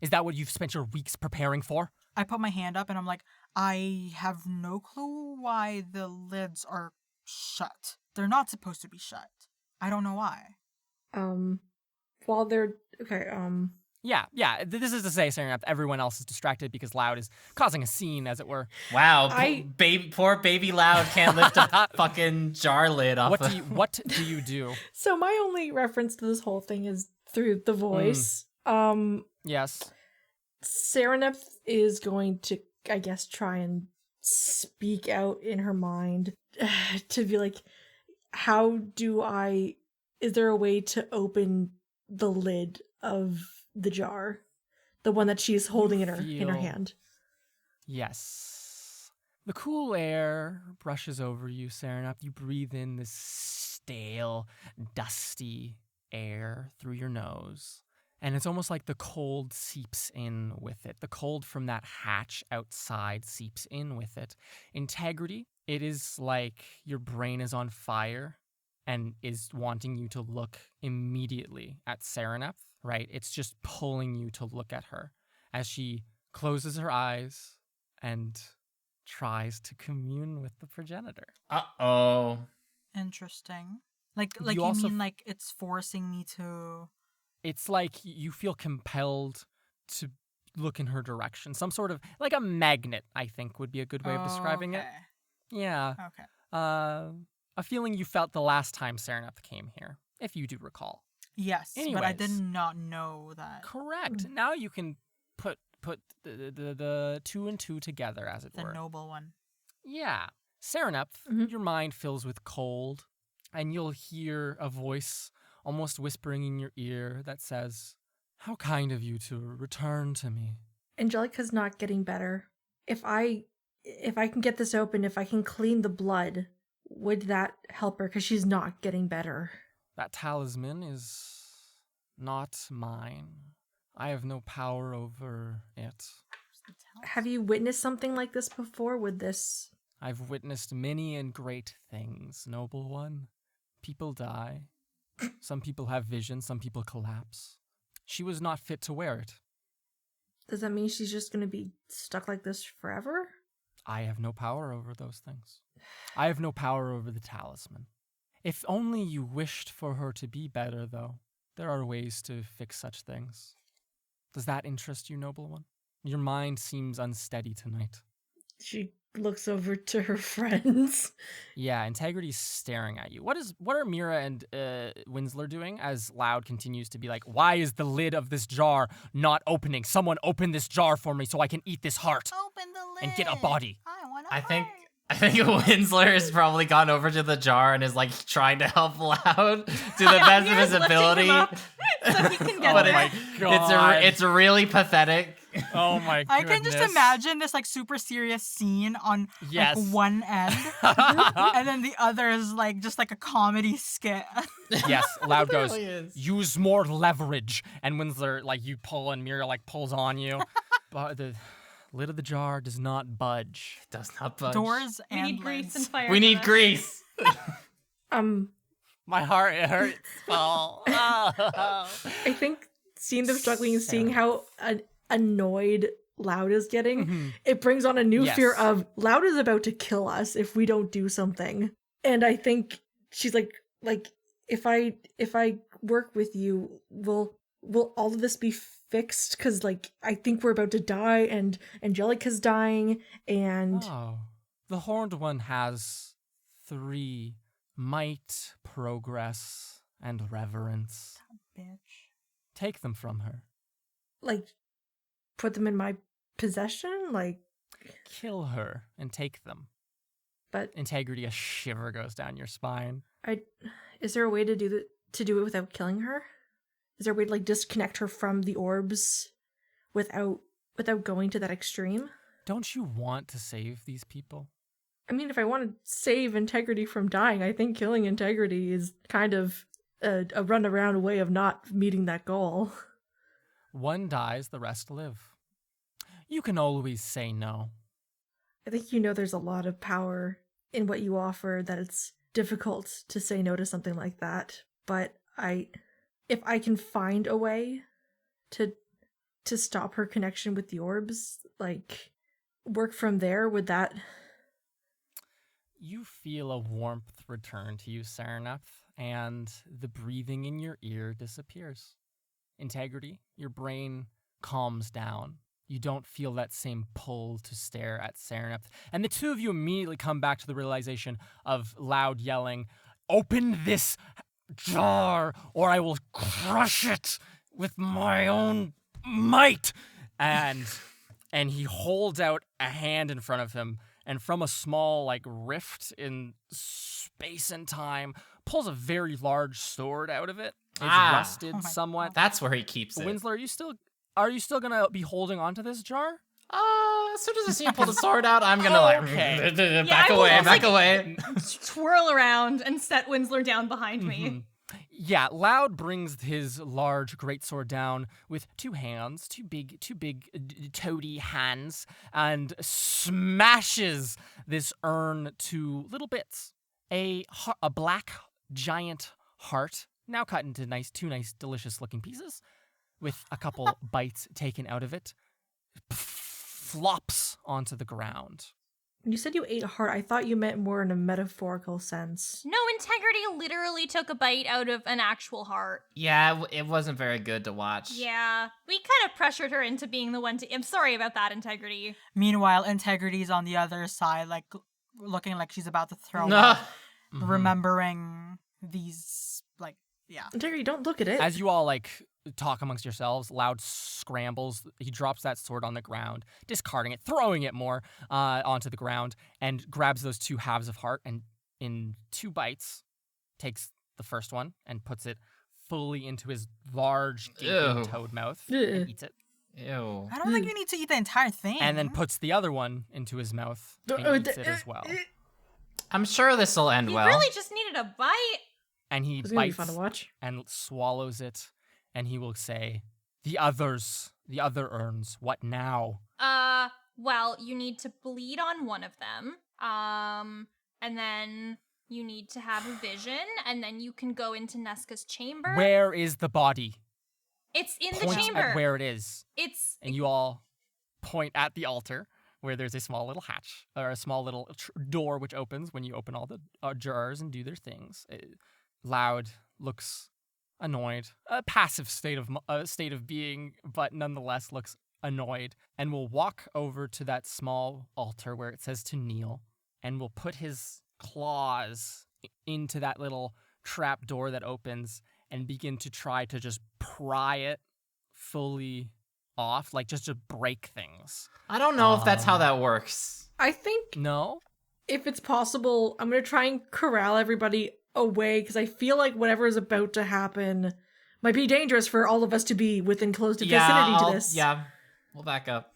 S1: Is that what you've spent your weeks preparing for?
S3: I put my hand up and I'm like, I have no clue why the lids are shut. They're not supposed to be shut. I don't know why.
S5: While they're okay,
S1: Yeah. This is to say, Serenap, everyone else is distracted because Loud is causing a scene, as it were.
S2: Wow, poor baby Loud can't lift a fucking jar lid off.
S1: What do you do?
S5: so my only reference to this whole thing is through the voice.
S1: Yes.
S5: Serenep is going to, I guess, try and speak out in her mind to be like, is there a way to open the lid of the jar? The one that she's holding in her hand.
S1: Yes. The cool air brushes over you, Serenap. You breathe in this stale, dusty air through your nose. And it's almost like the cold seeps in with it. The cold from that hatch outside seeps in with it. Integrity, it is like your brain is on fire and is wanting you to look immediately at Serenep, right? It's just pulling you to look at her as she closes her eyes and tries to commune with the progenitor.
S2: Uh-oh.
S3: Interesting. Like
S1: You
S3: you
S1: also
S3: mean like it's forcing me to...
S1: It's like you feel compelled to look in her direction. Some sort of, like a magnet, I think, would be a good way of describing it. Yeah.
S3: Okay.
S1: A feeling you felt the last time Serenep came here, if you do recall.
S3: Yes, but I did
S1: Anyways.
S3: not know that.
S1: Correct. Now you can put the two and two together, as it
S3: The
S1: were.
S3: noble one.
S1: Yeah. Serenep,
S5: Mhm.
S1: your mind fills with cold, and you'll hear a voice almost whispering in your ear that says, "How kind of you to return to me."
S5: Angelica's not getting better. If I can get this open, if I can clean the blood, would that help her? Because she's not getting better.
S1: That talisman is not mine. I have no power over it.
S5: Have you witnessed something like this before with this?
S1: I've witnessed many and great things, noble one. People die. Some people have vision, some people collapse. She was not fit to wear it.
S5: Does that mean she's just going to be stuck like this forever?
S1: I have no power over those things. I have no power over the talisman. If only you wished for her to be better, though. There are ways to fix such things. Does that interest you, noble one? Your mind seems unsteady tonight.
S5: She looks over to her friends.
S1: Yeah, Integrity's staring at you. What are Mira and Winsler doing as Loud continues to be like, why is the lid of this jar not opening? Someone open this jar for me so I can eat this heart
S3: Open the lid.
S1: and get a body.
S3: I want
S2: I think Winsler has probably gone over to the jar and is like trying to help Loud to the best of his ability.
S4: So he can get
S2: But
S4: there.
S1: my God.
S2: it's really pathetic.
S1: Oh my
S3: I
S1: goodness.
S3: can just imagine this like super serious scene on
S1: Yes.
S3: like one end, and then the other is like just like a comedy skit.
S1: Yes, Loud goes,
S2: really is.
S1: use more leverage. And Winsler, like, you pull and Mira, like, pulls on you. But the lid of the jar does not budge.
S2: Does not budge.
S3: Doors
S4: We
S3: and
S4: need grease
S3: lids.
S4: and fire.
S2: We
S4: for
S2: need
S4: that.
S2: grease.
S1: My heart, it hurts, Paul.
S5: I think seeing them struggling and seeing how annoyed Loud is getting,
S1: Mhm.
S5: it brings on a new
S1: Yes.
S5: fear of Loud is about to kill us if we don't do something. And I think she's like if I work with you, will all of this be fixed? Because like I think we're about to die and Angelica's dying and
S1: Oh. The Horned One has 3: might, progress, and reverence.
S3: Bitch.
S1: Take them from her.
S5: like put them in my possession, like.
S1: Kill her and take them.
S5: But
S1: Integrity, a shiver goes down your spine.
S5: is there a way to do it without killing her? Is there a way to like disconnect her from the orbs without going to that extreme?
S1: Don't you want to save these people?
S5: I mean, if I want to save Integrity from dying, I think killing Integrity is kind of a runaround way of not meeting that goal.
S1: One dies, the rest live. You can always say no.
S5: I think there's a lot of power in what you offer, that it's difficult to say no to something like that. But if I can find a way to to stop her connection with the orbs, like, work from there? Would that...
S1: You feel a warmth return to you, Saraneth, and the breathing in your ear disappears. Integrity, your brain calms down. You don't feel that same pull to stare at Saraneth. And the two of you immediately come back to the realization of Loud yelling, "Open this jar, or I will crush it with my own might!" And he holds out a hand in front of him, and from a small, like, rift in space and time, pulls a very large sword out of it. It's rusted
S3: Oh my
S1: somewhat.
S2: That's where he keeps it.
S1: Winsler, are you still gonna be holding onto this jar?
S2: As soon as I see him pull the sword out, I'm gonna
S1: Okay.
S2: back
S4: I will
S2: away,
S4: just,
S2: back
S4: like,
S2: away.
S4: Twirl around and set Winsler down behind me.
S1: Yeah, Loud brings his large greatsword down with two hands, two big toady hands, and smashes this urn to little bits. A black giant heart, now cut into two nice, delicious-looking pieces, with a couple bites taken out of it, flops onto the ground.
S5: You said you ate a heart. I thought you meant more in a metaphorical sense.
S4: No, Integrity literally took a bite out of an actual heart.
S2: Yeah, it wasn't very good to watch.
S4: Yeah, we kind of pressured her into being the one to... I'm sorry about that, Integrity.
S3: Meanwhile, Integrity's on the other side, like, looking like she's about to throw
S2: No.
S3: up, remembering these, like, yeah.
S5: Integrity, don't look at it.
S1: As you all, like, talk amongst yourselves, Loud scrambles. He drops that sword on the ground, discarding it, throwing it more onto the ground, and grabs those two halves of heart, and in 2 bites, takes the first one and puts it fully into his large, gaping
S2: Ew.
S1: toad mouth
S5: Ew.
S1: and eats it.
S2: Ew.
S3: I don't think you need to eat the entire thing.
S1: And then puts the other one into his mouth and eats it as well.
S2: I'm sure this will end
S4: You
S2: well.
S4: really just needed a bite.
S1: And he
S5: It's gonna be
S1: bites
S5: fun to watch.
S1: and swallows it, and he will say, the other urns, what now?
S4: Well, you need to bleed on one of them. And then you need to have a vision, and then you can go into Nesca's chamber.
S1: Where is the body?
S4: It's in the
S1: Point
S4: chamber.
S1: at where it is.
S4: It's
S1: And you all point at the altar, where there's a small little hatch, or a small little door which opens when you open all the jars and do their things. Loud looks annoyed, a passive state of being, but nonetheless looks annoyed, and will walk over to that small altar where it says to kneel, and will put his claws into that little trap door that opens and begin to try to just pry it fully off, like just to break things.
S2: I don't know if that's how that works.
S5: I think
S1: No?
S5: if it's possible, I'm going to try and corral everybody away because I feel like whatever is about to happen might be dangerous for all of us to be within close vicinity to this.
S2: Yeah, we'll back up.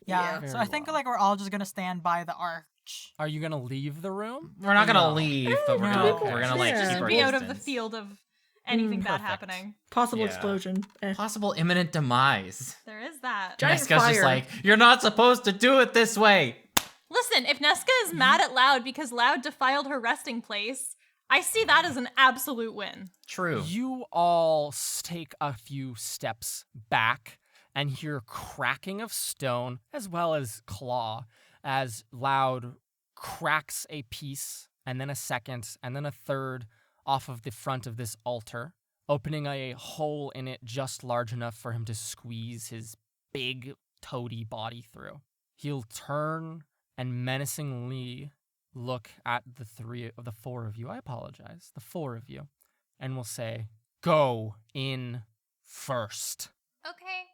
S3: Yeah,
S1: Yeah.
S3: so I think, like, we're all just gonna stand by the arch.
S1: Are you gonna leave the room?
S2: We're not gonna
S1: No.
S2: leave, but we're
S3: No.
S2: gonna like
S5: Yeah.
S2: keep our
S4: be out of the
S2: distance.
S4: field of anything bad
S1: Perfect.
S4: happening.
S5: Possible
S2: Yeah.
S5: explosion.
S2: Possible imminent demise.
S4: There is that.
S5: Giant
S2: Nesca's
S5: fire.
S2: just like, you're not supposed to do it this way.
S4: Listen, if Nesca is mad at Loud because Loud defiled her resting place, I see that as an absolute win.
S2: True.
S1: You all take a few steps back and hear cracking of stone as well as claw as Loud cracks a piece and then a second and then a third off of the front of this altar, opening a hole in it just large enough for him to squeeze his big toady body through. He'll turn and menacingly look at the four of you. I apologize. The 4 of you. And will say, go in first.
S4: Okay.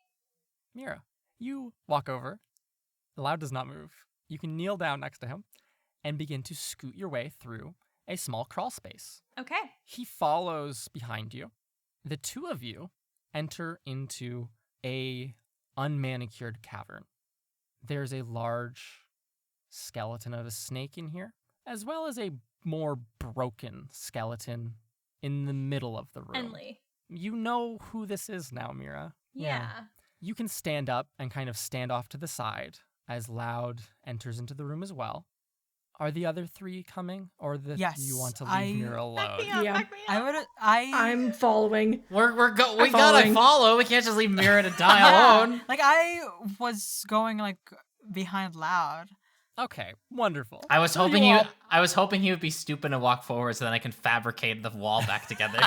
S1: Mira, you walk over. Loud does not move. You can kneel down next to him and begin to scoot your way through a small crawl space.
S4: Okay.
S1: He follows behind you. The 2 of you enter into a unmanicured cavern. There's a large skeleton of a snake in here, as well as a more broken skeleton in the middle of the room.
S4: Enley.
S1: You know who this is now, Mira.
S4: Yeah.
S1: You can stand up and kind of stand off to the side as Loud enters into the room as well. Are the other three coming, or do
S3: Yes,
S1: you want to leave Mira alone?
S5: Yeah. I'm following.
S2: We gotta
S5: following.
S2: follow. We can't just leave Mira to die alone.
S3: Like I was going like behind Loud.
S1: Okay, wonderful.
S2: I was
S1: So
S2: hoping
S1: you
S2: he
S1: all-
S2: I was hoping he would be stupid and walk forward so then I can fabricate the wall back together.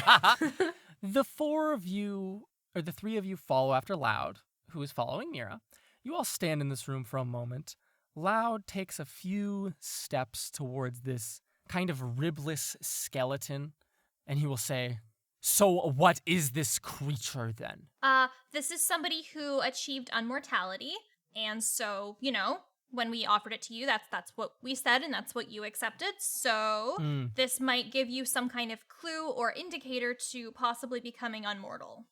S1: The four of you, or the three of you, follow after Loud, who is following Mira. You all stand in this room for a moment. Loud takes a few steps towards this kind of ribless skeleton, and he will say, "So what is this creature then?"
S4: This is somebody who achieved unmortality, and so, when we offered it to you, that's what we said, and that's what you accepted. So this might give you some kind of clue or indicator to possibly becoming unmortal.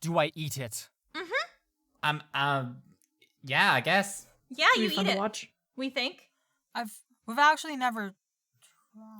S1: Do I eat it?
S2: Yeah, I guess.
S4: Yeah,
S5: It'd
S4: you
S5: be fun
S4: eat
S5: to
S4: it.
S5: watch.
S4: We think.
S3: We've actually never.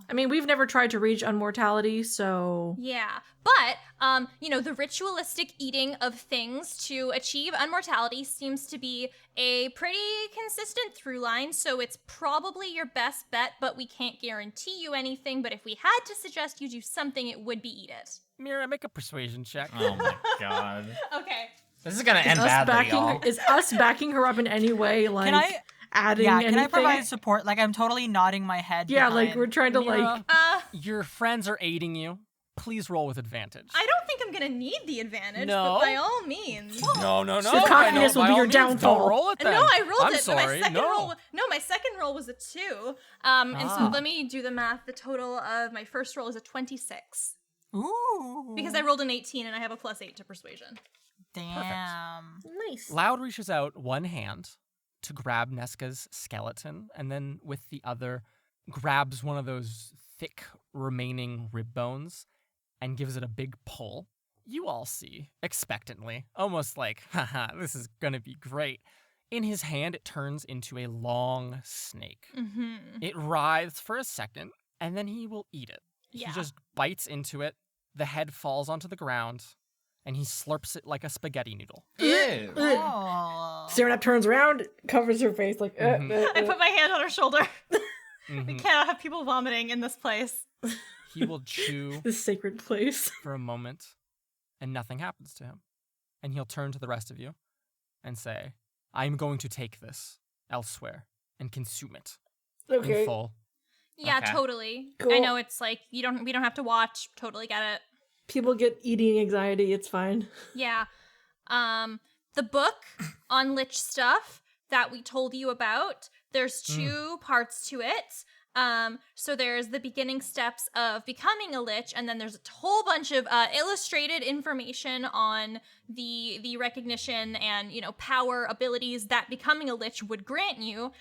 S5: I mean, we've never tried to reach unmortality, so
S4: Yeah, but the ritualistic eating of things to achieve unmortality seems to be a pretty consistent through line. So it's probably your best bet, but we can't guarantee you anything. But if we had to suggest you do something, it would be eat it.
S1: Mira, make a persuasion check.
S2: Oh my god.
S4: Okay.
S2: This is gonna end badly, y'all.
S5: is us backing her up in any way, like
S3: Can I?
S5: adding
S3: Yeah.
S5: anything?
S3: Can I provide support? Like I'm totally nodding my head.
S5: Yeah, like
S3: behind.
S5: we're trying to
S1: Mira,
S5: like.
S1: your friends are aiding you. Please roll with advantage.
S4: I don't think I'm gonna need the advantage,
S1: No?
S4: but by all means.
S1: No.
S5: Your cockiness will be your downfall.
S1: Don't roll it then.
S4: No, I rolled
S1: I'm
S4: it.
S1: sorry.
S4: But my second
S1: no.
S4: roll. No, my second roll was a 2. And so let me do the math. The total of my first roll is a 26
S3: Ooh.
S4: because I rolled an 18 and I have a +8 to persuasion.
S3: Damn.
S5: Nice.
S1: Loud reaches out one hand to grab Neska's skeleton, and then with the other grabs one of those thick remaining rib bones and gives it a big pull. You all see, expectantly, almost like, haha, this is gonna be great. In his hand, it turns into a long snake.
S4: Mm-hmm.
S1: It writhes for a second, and then he will eat it.
S4: Yeah.
S1: He just bites into it, the head falls onto the ground, and he slurps it like a spaghetti noodle.
S2: Ew.
S3: Oh.
S5: Sarah turns around, covers her face like.
S4: I put my hand on her shoulder. We
S1: Mhm.
S4: cannot have people vomiting in this place.
S1: He will chew
S5: This sacred place.
S1: for a moment, and nothing happens to him. And he'll turn to the rest of you and say, I'm going to take this elsewhere and consume it in full.
S4: Yeah,
S2: Okay.
S4: totally. I
S5: Cool.
S4: know it's like we don't have to watch. Totally get it.
S5: People get eating anxiety. It's fine.
S4: Yeah. The book on lich stuff that we told you about, there's 2 parts to it. So there's the beginning steps of becoming a lich, and then there's a whole bunch of illustrated information on the recognition and power abilities that becoming a lich would grant you,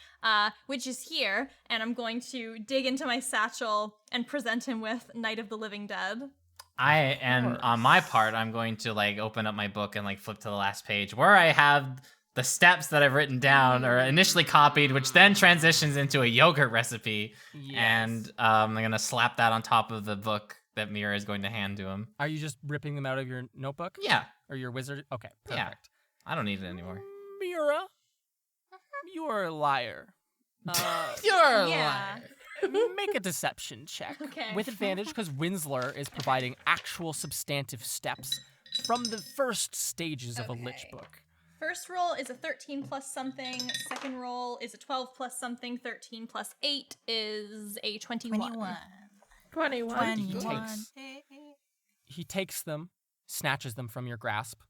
S4: which is here. And I'm going to dig into my satchel and present him with Night of the Living Dead.
S2: On my part, I'm going to open up my book and flip to the last page where I have the steps that I've written down or initially copied, which then transitions into a yogurt recipe.
S1: Yes.
S2: And I'm gonna slap that on top of the book that Mira is going to hand to him.
S1: Are you just ripping them out of your notebook?
S2: Yeah,
S1: Or your wizard? Okay,
S2: Yeah.
S1: perfect.
S2: I don't need it anymore.
S1: Mira, you are a liar.
S2: You're a
S4: Yeah.
S1: Make a deception check.
S4: Okay.
S1: With advantage, because Winsler is providing actual substantive steps from the first stages of a lich
S4: Okay.
S1: book.
S4: First roll is a 13 plus something. Second roll is a 12 plus something. 13 plus 8 is a 21.
S5: 21.
S3: 21.
S1: takes- He takes them, snatches them from your grasp.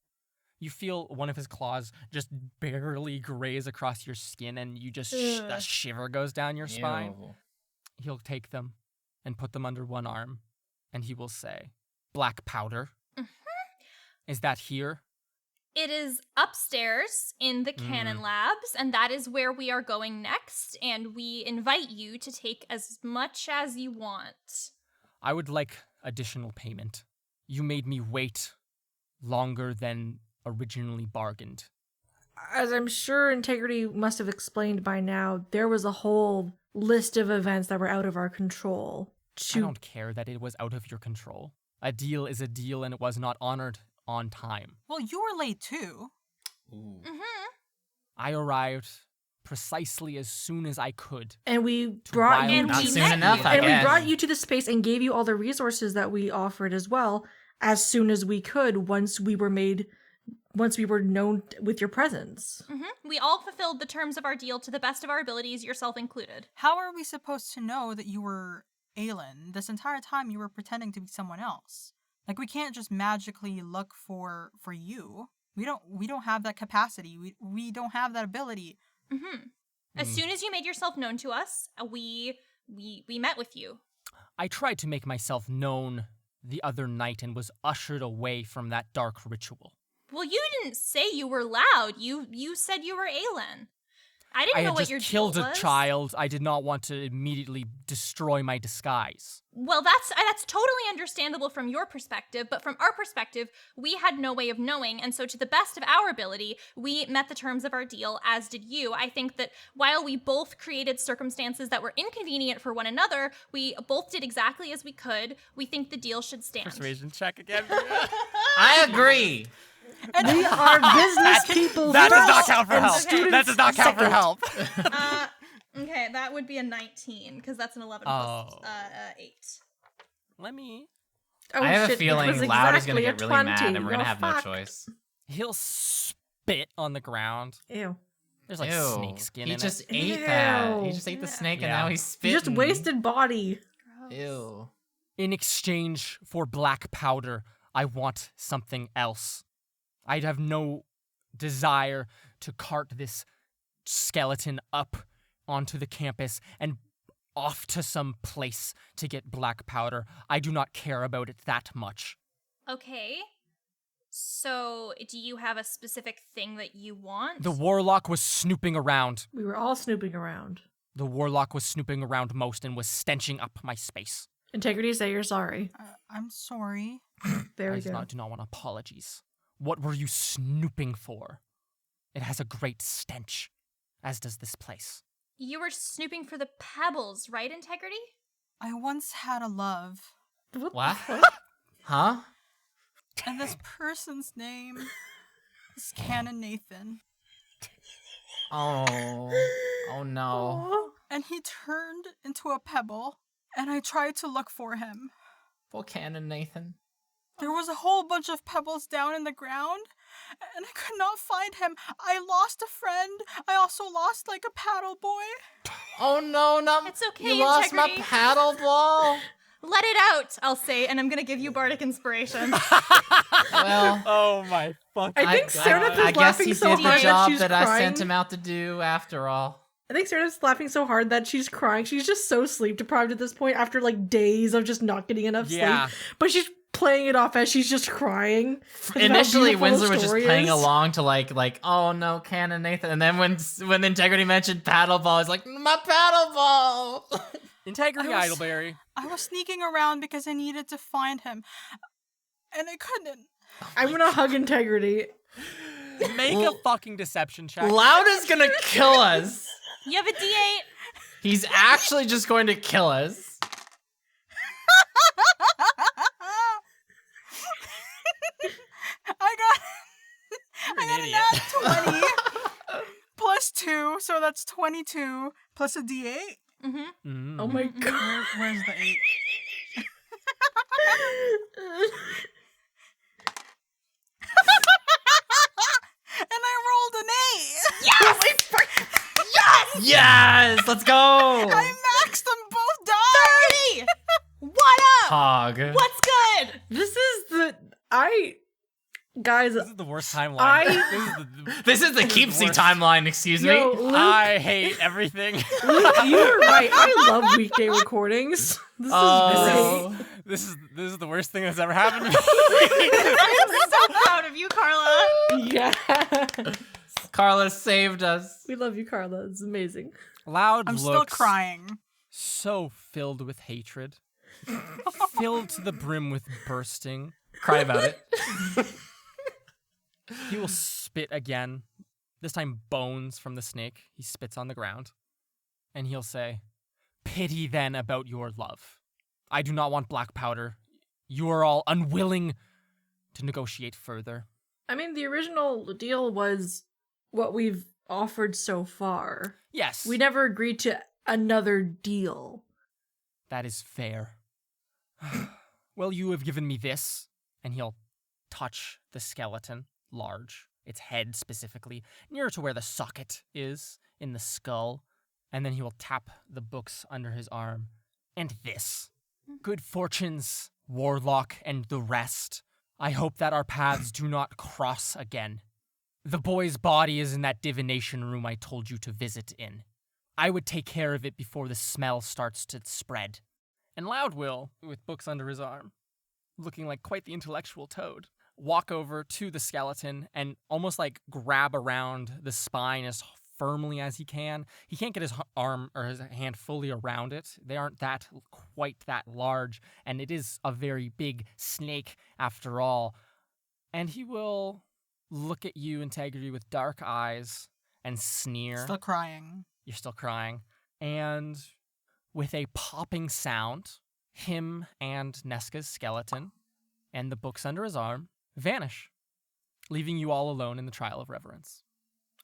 S1: You feel one of his claws just barely graze across your skin, and you just a
S5: Ugh.
S1: shiver goes down your spine.
S2: Ew.
S1: He'll take them and put them under one arm, and he will say, "Black powder. Is that here?"
S4: It is upstairs in the Canon Labs, and that is where we are going next. And we invite you to take as much as you want.
S1: I would like additional payment. You made me wait longer than originally bargained.
S5: As I'm sure Integrity must have explained by now, there was a whole list of events that were out of our control.
S1: I don't care that it was out of your control. A deal is a deal, and it was not honored on time.
S3: Well, you were late too.
S2: Ooh.
S4: Mm-hmm.
S1: I arrived precisely as soon as I could.
S5: And we
S1: to
S5: brought
S1: wild
S5: you
S4: And
S2: Not
S4: we
S2: soon
S4: met
S2: enough,
S4: you.
S2: I
S5: and we
S2: guess.
S5: brought you to the space and gave you all the resources that we offered as well as soon as we could once we were known with your presence.
S4: We all fulfilled the terms of our deal to the best of our abilities, yourself included.
S3: How are we supposed to know that you were Aelin? This entire time you were pretending to be someone else. Like, we can't just magically look for you. We don't have that capacity. We don't have that ability.
S4: As soon as you made yourself known to us, we met with you.
S1: I tried to make myself known the other night and was ushered away from that dark ritual.
S4: Well, you didn't say you were loud. You said you were Aelin. I didn't
S1: I
S4: know
S1: had
S4: what
S1: just
S4: your
S1: killed
S4: deal
S1: a
S4: was.
S1: child. I did not want to immediately destroy my disguise.
S4: Well, that's totally understandable from your perspective, but from our perspective, we had no way of knowing, and so to the best of our ability, we met the terms of our deal, as did you. I think that while we both created circumstances that were inconvenient for one another, we both did exactly as we could. We think the deal should stand.
S1: Persuasion check again.
S2: I agree.
S5: We are business people.
S1: That does
S5: first
S1: not count for
S5: and
S1: help.
S5: students
S1: That does not count for
S5: second.
S1: help.
S4: Okay, that would be a 19, because that's an 11
S1: Oh.
S4: plus 8.
S1: Let me.
S5: Oh,
S2: I have
S5: shit,
S2: a
S5: it
S2: feeling
S5: was
S2: Loud is
S5: exactly
S2: gonna
S5: a
S2: get really mad,
S5: 20.
S2: and we're gonna
S5: Oh,
S2: have
S5: fuck.
S2: no choice.
S1: He'll spit on the ground.
S5: Ew.
S1: There's like
S2: Ew.
S1: snake skin
S2: He
S1: in
S2: just
S1: it.
S2: ate that. He
S5: Ew.
S2: just ate the
S5: Yeah.
S2: snake, and
S1: Yeah.
S2: now he's
S5: You
S2: spitting.
S5: just wasted body.
S2: Ew.
S1: In exchange for black powder, I want something else. I have no desire to cart this skeleton up onto the campus and off to some place to get black powder. I do not care about it that much.
S4: Okay. So, do you have a specific thing that you want?
S1: The warlock was snooping around.
S5: We were all snooping around.
S1: The warlock was snooping around most and was stenching up my space.
S5: Integrity, say you're sorry.
S3: I'm sorry.
S5: There
S1: I
S5: we
S1: do
S5: go.
S1: not want apologies. What were you snooping for? It has a great stench, as does this place.
S4: You were snooping for the pebbles, right, Integrity?
S3: I once had a love,
S2: What? Huh?
S3: and this person's name is Canon Nathan.
S2: Oh. Oh no.
S5: Aw.
S3: And he turned into a pebble, and I tried to look for him.
S2: Full cannon, Nathan.
S3: There was a whole bunch of pebbles down in the ground, and I could not find him. I lost a friend. I also lost, like, a paddle boy.
S2: Oh no, not
S4: It's okay,
S2: You lost my
S4: Integrity.
S2: paddle ball.
S4: Let it out, I'll say, and I'm gonna give you bardic inspiration.
S2: Well,
S1: Oh my fucking
S5: I think Sarah is
S2: I guess
S5: laughing
S2: he
S5: so
S2: did the
S5: hard that
S2: job
S5: she's
S2: that
S5: crying.
S2: I sent him out to do after all.
S5: I think Sarah's laughing so hard that she's crying. She's just so sleep deprived at this point after like days of just not getting enough
S1: Yeah.
S5: sleep. But she's playing it off as she's just crying. 'cause of how
S2: Initially,
S5: beautiful the
S2: Winslow was just
S5: story
S2: playing
S5: is.
S2: along to like, oh no, Cannon Nathan, and then when Integrity mentioned paddle ball, he's like, my paddle ball.
S1: Integrity
S3: I was-
S1: Idleberry.
S3: I was sneaking around because I needed to find him, and I couldn't.
S5: I'm gonna hug Integrity.
S1: Make a fucking deception check.
S2: Loud is gonna kill us.
S4: You have a D8.
S2: He's actually just going to kill us.
S3: I got
S1: idiot.
S3: a nat 20 plus 2, so that's 22 plus a d8.
S4: Mm-hmm.
S1: Mm.
S5: Oh my god.
S3: Where's the 8? And I rolled an 8.
S2: Yes, let's go.
S3: I maxed them both die.
S4: 30! What up?
S2: Hog.
S4: What's good?
S5: This is the guys.
S1: This is the worst timeline.
S5: I-
S2: This is the Keepsy
S1: worst.
S2: timeline. Excuse
S5: Yo,
S2: me.
S5: Luke,
S1: I hate everything.
S5: Luke, you were right. I love weekday recordings. This is
S2: Oh.
S5: great.
S1: This is the worst thing that's ever happened to me.
S4: I'm so proud of you, Carla.
S5: Yeah.
S2: Carla saved us.
S5: We love you, Carla. It's amazing.
S1: Loud
S3: I'm still
S1: looks
S3: crying.
S1: so filled with hatred, filled to the brim with bursting.
S2: Cry about it.
S1: He will spit again. This time, bones from the snake. He spits on the ground, and he'll say, "Pity then about your love. I do not want black powder. You are all unwilling to negotiate further."
S5: I mean, the original deal was what we've offered so far.
S1: Yes.
S5: We never agreed to another deal.
S1: That is fair. Well, you have given me this. And he'll touch the skeleton, large, its head specifically, nearer to where the socket is in the skull. And then he will tap the books under his arm. And this. Good fortunes, Warlock and the rest. I hope that our paths do not cross again. The boy's body is in that divination room I told you to visit in. I would take care of it before the smell starts to spread. And Loud will, with books under his arm, looking like quite the intellectual toad, walk over to the skeleton and almost like grab around the spine as firmly as he can. He can't get his arm or his hand fully around it. They aren't quite that large, and it is a very big snake after all. And he will look at you, Integrity, with dark eyes and sneer.
S3: Still crying.
S1: You're still crying. And with a popping sound, him and Neska's skeleton and the books under his arm vanish, leaving you all alone in the Trial of Reverence.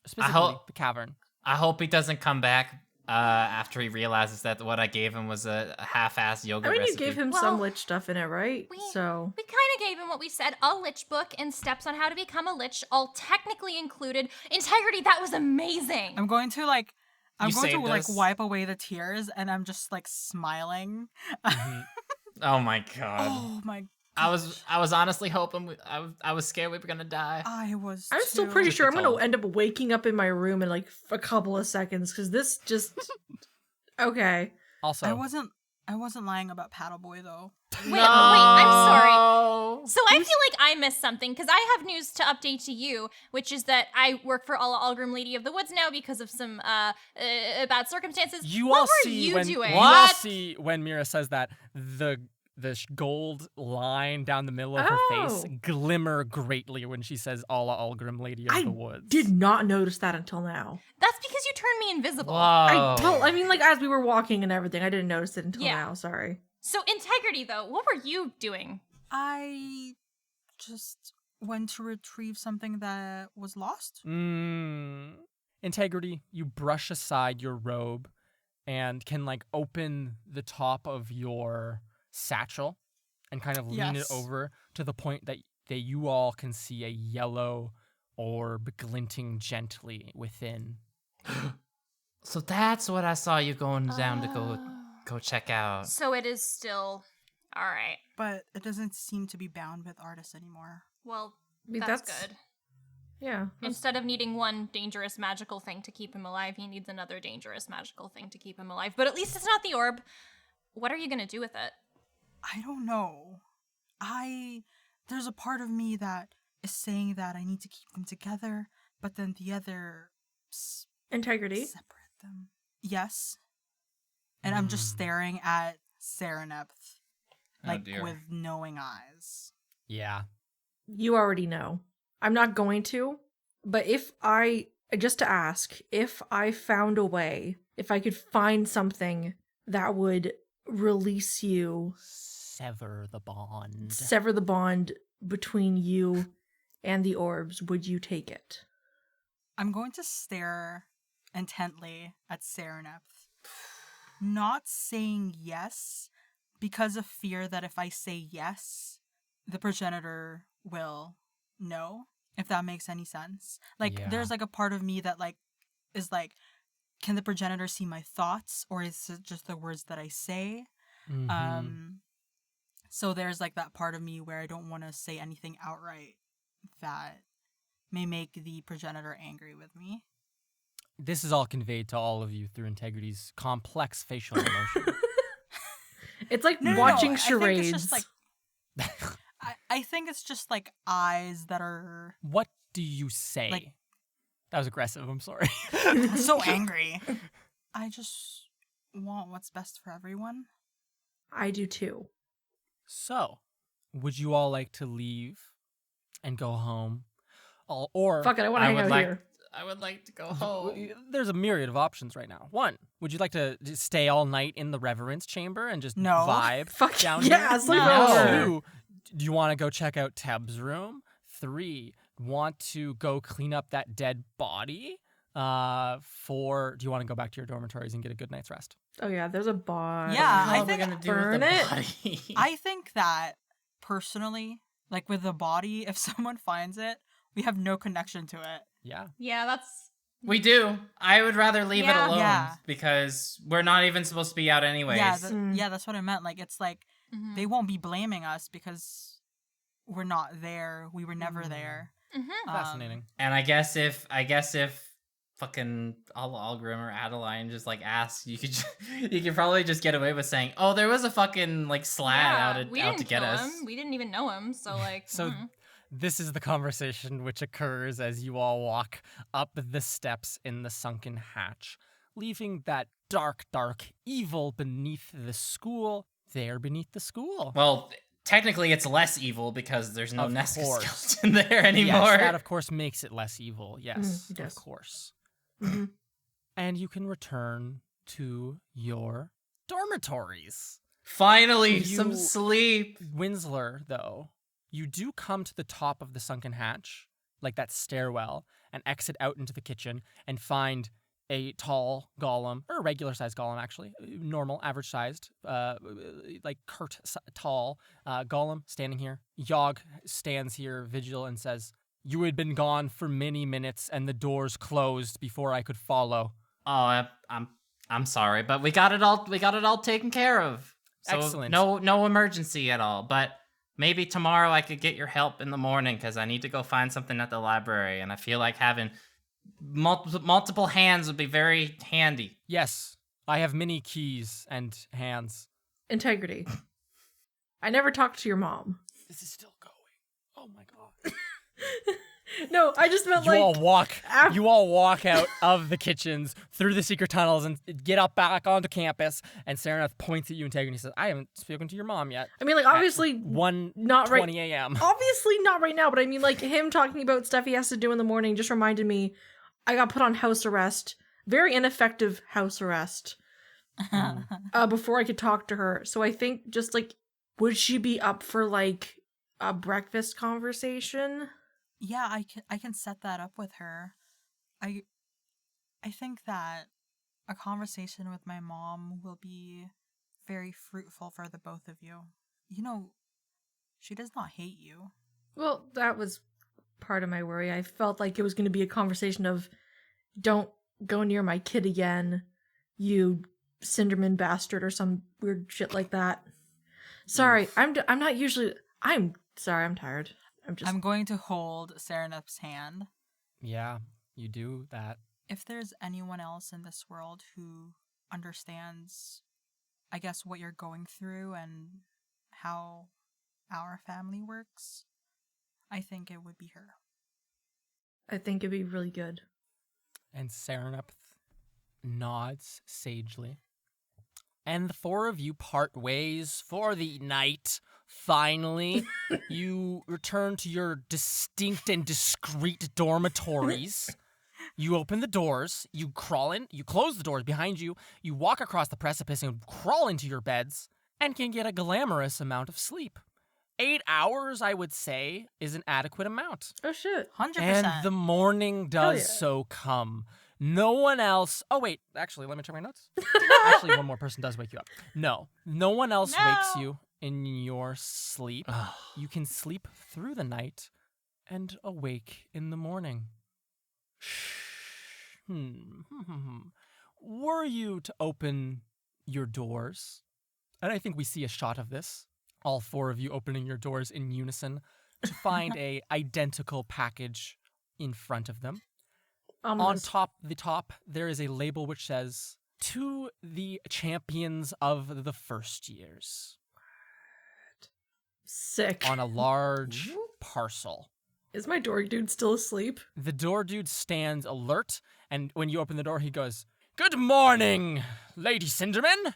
S1: Specifically, the cavern.
S2: I hope he doesn't come back after he realizes that what I gave him was a half-assed yoga recipe.
S5: You gave him some lich stuff in it, right?
S4: We kind of gave him what we said, a lich book and steps on how to become a lich, all technically included. Integrity, that was amazing.
S3: I'm going to
S2: us.
S3: wipe away the tears, and I'm just like smiling.
S2: Mm-hmm. Oh my god.
S3: Oh my.
S2: I was honestly hoping I was scared we were gonna die.
S3: I'm
S5: still pretty sure I'm gonna end up waking up in my room in like a couple of seconds because this just okay.
S1: Also,
S3: I wasn't lying about Paddleboy though.
S4: Wait, I'm sorry. So I feel like I missed something because I have news to update to you, which is that I work for Alla Algrim Lady of the Woods now because of some bad circumstances. What were you doing?
S1: You all see when Mira says that the gold line down the middle of her face glimmer greatly when she says Alla Algrim Lady of the Woods.
S5: I did not notice that until now.
S4: That's because you turned me invisible.
S2: Whoa.
S5: I mean, like, as we were walking and everything, I didn't notice it until now, sorry.
S4: So, Integrity, though, what were you doing?
S3: I just went to retrieve something that was lost.
S1: Integrity, you brush aside your robe and can, like, open the top of your satchel and kind of lean it over to the point that you all can see a yellow orb glinting gently within.
S2: So that's what I saw you going down to go check out.
S4: So it is still all right.
S3: But it doesn't seem to be bound with artists anymore.
S4: Well,
S5: I mean,
S4: that's good.
S5: Yeah.
S4: Instead of needing one dangerous magical thing to keep him alive, he needs another dangerous magical thing to keep him alive. But at least it's not the orb. What are you going to do with it?
S3: I don't know. There's a part of me that is saying that I need to keep them together, but then the other
S5: Integrity.
S3: separate them. Yes. And I'm just staring at Serenepth, with knowing eyes.
S1: Yeah.
S5: You already know. I'm not going to, but just to ask, if I found a way, if I could find something that would release you,
S1: sever the bond between you and the orbs, would you take it?
S3: I'm going to stare intently at Serenepth, not saying yes because of fear that if I say yes, the progenitor will know, if that makes any sense. There's like a part of me that is like, can the progenitor see my thoughts, or is it just the words that I say? So there's like that part of me where I don't want to say anything outright that may make the progenitor angry with me.
S1: This is all conveyed to all of you through Integrity's complex facial emotion.
S5: It's like watching charades.
S3: I think it's just like eyes that are...
S1: What do you say? That was aggressive, I'm sorry.
S3: I'm so angry. I just want what's best for everyone.
S5: I do too.
S1: So, would you all like to leave and go home? Or
S5: fuck it, I want to hang out here.
S2: I would like to go home.
S1: There's a myriad of options right now. One, would you like to just stay all night in the Reverence Chamber and just vibe down here?
S5: Sleep over.
S1: 2, do you want to go check out Teb's room? 3, want to go clean up that dead body? Do you want to go back to your dormitories and get a good night's rest?
S5: Oh yeah, there's a body.
S3: Yeah, I
S2: What are we
S3: think
S2: gonna do
S5: burn
S2: with the
S5: it.
S2: body?
S3: I think that personally, like with the body, if someone finds it, we have no connection to it.
S1: Yeah.
S4: Yeah, that's
S2: We do. I would rather leave
S4: Yeah.
S2: it alone
S3: Yeah.
S2: because we're not even supposed to be out anyways.
S3: Yeah,
S5: Mm.
S3: yeah, that's what I meant. Like it's like
S4: mhm.
S3: they won't be blaming us because we're not there. We were never there.
S4: Mhm.
S1: Fascinating.
S2: And I guess if fucking Algrim or Adeline just like asked, you could probably just get away with saying, "Oh, there was a fucking like slat
S4: we
S2: out
S4: didn't
S2: to get
S4: kill
S2: us."
S4: him. We didn't even know him, so like.
S1: So this is the conversation which occurs as you all walk up the steps in the sunken hatch, leaving that dark, dark evil beneath the school, there beneath the school.
S2: Well, technically, it's less evil because there's no
S1: Of
S2: Nesca
S1: course.
S2: skeleton there anymore.
S1: Yes, that of course makes it less evil. Yes,
S5: it
S1: of
S5: does.
S1: course.
S5: Mhm.
S1: And you can return to your dormitories.
S2: Finally,
S1: You-
S2: some sleep.
S1: Winsler, though, you do come to the top of the sunken hatch, like that stairwell, and exit out into the kitchen and find a tall golem, or a regular sized golem actually, normal, average sized, like tall golem standing here. Yogg stands here vigil and says, "You had been gone for many minutes and the doors closed before I could follow."
S2: Oh, I'm sorry, but we got it all taken care of. So
S1: Excellent.
S2: No emergency at all. But maybe tomorrow I could get your help in the morning because I need to go find something at the library, and I feel like having multiple hands would be very handy.
S1: Yes, I have many keys and hands.
S5: Integrity. I never talked to your mom.
S1: This is still going. Oh my god.
S5: No, I just meant
S1: You
S5: like
S1: all walk.
S5: af-
S1: You all walk out of the kitchens through the secret tunnels and get up back onto campus. And Saranath points at you, Integrity, and says, "I haven't spoken to your mom yet."
S5: I mean, like obviously
S1: 1:20
S5: not right.
S1: a.m.
S5: Obviously not right now, but I mean, like him talking about stuff he has to do in the morning just reminded me. I got put on house arrest, very ineffective house arrest, before I could talk to her. So I think just like, would she be up for like a breakfast conversation?
S3: Yeah, I can set that up with her. I think that a conversation with my mom will be very fruitful for the both of you. You know, she does not hate you.
S5: Well, that was part of my worry. I felt like it was going to be a conversation of, don't go near my kid again, you Cinderman bastard, or some weird shit like that. Sorry, I'm not usually. I'm sorry, I'm tired.
S3: I'm going to hold Saranath's hand.
S1: Yeah, you do that.
S3: If there's anyone else in this world who understands, I guess, what you're going through and how our family works, I think it would be her.
S5: I think it'd be really good.
S1: And Saranath nods sagely. And the four of you part ways for the night. Finally, you return to your distinct and discreet dormitories. You open the doors, you crawl in, you close the doors behind you, you walk across the precipice and crawl into your beds, and can get a glamorous amount of sleep. 8 hours, I would say, is an adequate amount.
S5: Oh shit.
S3: 100%.
S1: And the morning does
S5: yeah.
S1: so come. No one else. Oh, wait. Actually, let me check my notes. Actually, one more person does wake you up. No one else wakes
S4: No.
S1: you in your sleep. You can sleep through the night and awake in the morning. Were you to open your doors, and I think we see a shot of this, all four of you opening your doors in unison to find a identical package in front of them. On the top, there is a label which says, "To the champions of the first years,"
S5: Sick.
S1: on a large parcel.
S5: Is my dork dude still asleep?
S1: The door dude stands alert, and when you open the door, he goes, "Good morning, Lady Cinderman.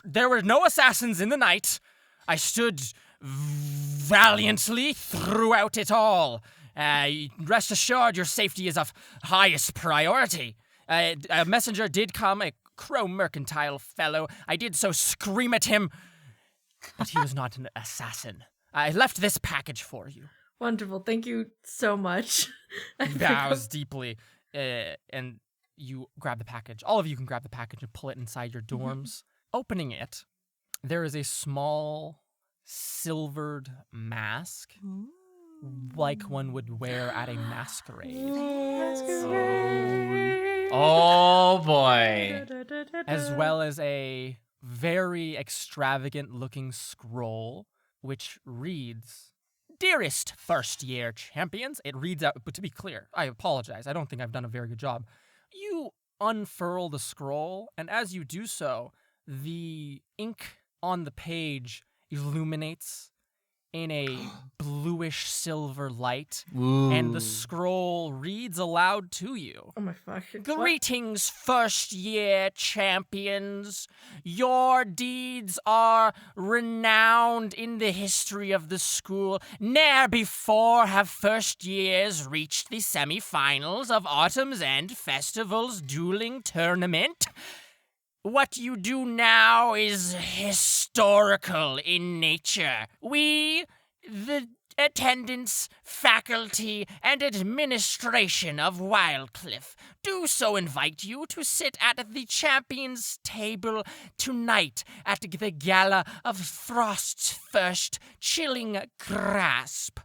S1: There were no assassins in the night. I stood valiantly throughout it all. Rest assured, your safety is of highest priority. A messenger did come, a crow mercantile fellow. I did so scream at him, but he was not an assassin. I left this package for you."
S5: Wonderful. Thank you so much.
S1: He bows deeply. and you grab the package. All of you can grab the package and pull it inside your dorms. Opening it, there is a small silvered mask, like one would wear at a masquerade.
S2: Oh boy.
S1: As well as a very extravagant looking scroll, which reads, "Dearest first-year champions." It reads out, but to be clear, I apologize. I don't think I've done a very good job. You unfurl the scroll, and as you do so, the ink on the page illuminates in a bluish silver light, and the scroll reads aloud to you.
S5: Oh my fuck.
S1: "Greetings, first-year champions. Your deeds are renowned in the history of the school. Ne'er before have first years reached the semi-finals of Autumn's End Festival's dueling tournament. What you do now is historical in nature. We, the attendants, faculty, and administration of Wildcliff, do so invite you to sit at the champions' table tonight at the gala of Frost's first chilling grasp.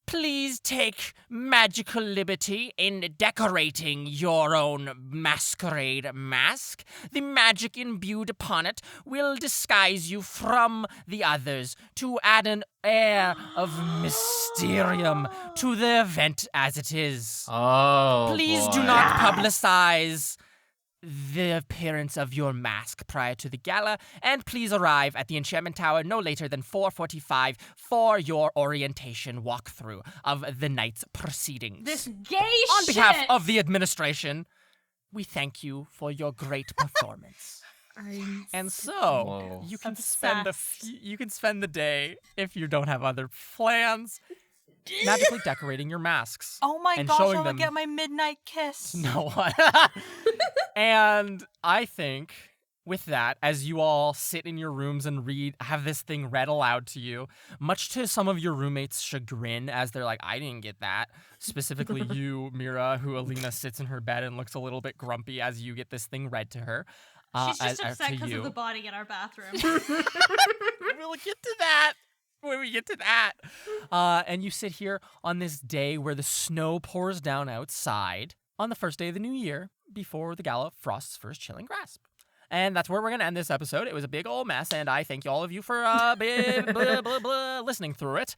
S1: Please take magical liberty in decorating your own masquerade mask. The magic imbued upon it will disguise you from the others to add an air of mysterium to the event as it is.
S2: Oh,
S1: Please do
S2: boy.
S1: not publicize the appearance of your mask prior to the gala, and please arrive at the Enchantment Tower no later than 4:45 for your orientation walkthrough of the night's proceedings.
S4: This gay
S1: On
S4: shit.
S1: behalf of the administration, we thank you for your great performance. And so
S2: Whoa.
S1: you can spend
S4: Obsessed.
S1: you can spend the day, if you don't have other plans, magically decorating your masks.
S3: Oh my
S1: And
S3: gosh,
S1: showing
S3: I would
S1: them-
S3: get my midnight kiss.
S1: No one. And I think with that, as you all sit in your rooms and have this thing read aloud to you, much to some of your roommates' chagrin, as they're like, I didn't get that. Specifically you, Mira, who Alina sits in her bed and looks a little bit grumpy as you get this thing read to her.
S4: She's just upset
S1: to
S4: because
S1: you.
S4: of the body in our bathroom.
S1: We'll get to that when we get to that. And you sit here on this day where the snow pours down outside on the first day of the new year before the gala of Frost's first chilling grasp. And that's where we're going to end this episode. It was a big old mess, and I thank all of you for listening through it.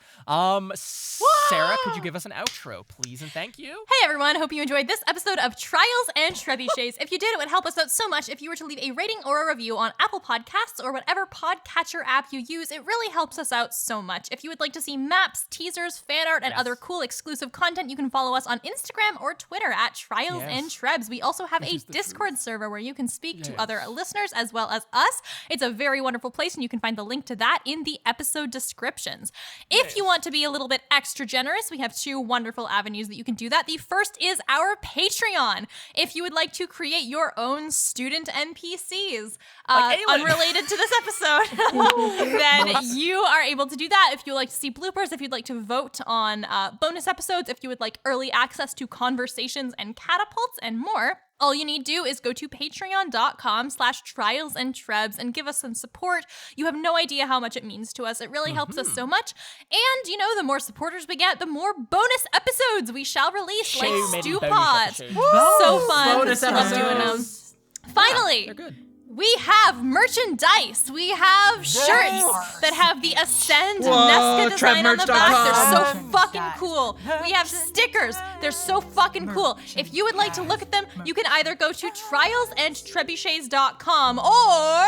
S1: Sarah, could you give us an outro, please, and thank you?
S4: Hey everyone, hope you enjoyed this episode of Trials and Trebuchets. If you did, it would help us out so much if you were to leave a rating or a review on Apple Podcasts or whatever podcatcher app you use. It really helps us out so much. If you would like to see maps, teasers, fan art, and other cool exclusive content, you can follow us on Instagram or Twitter at Trials and Trebs. We also have a Discord server where you can speak to other listeners as well as us. It's a very wonderful place, and you can find the link to that in the episode descriptions. If you want to be a little bit extra generous, we have two wonderful avenues that you can do that. The first is our Patreon. If you would like to create your own student NPCs, unrelated to this episode, then you are able to do that. If you'd like to see bloopers, if you'd like to vote on bonus episodes, if you would like early access to conversations and catapults and more, all you need to do is go to patreon.com/trialsandtrebs and give us some support. You have no idea how much it means to us. It really helps us so much. And, you know, the more supporters we get, the more bonus episodes we shall release, like Stew Pods. So fun.
S2: Bonus
S4: Love doing them.
S2: episodes.
S4: Finally,
S1: They're good.
S4: we have merchandise. We have shirts that have the Ascend Nesca design on the back. They're so fucking cool. We have stickers. They're so fucking cool. If you would like to look at them, you can either go to trialsandtrebuchets.com or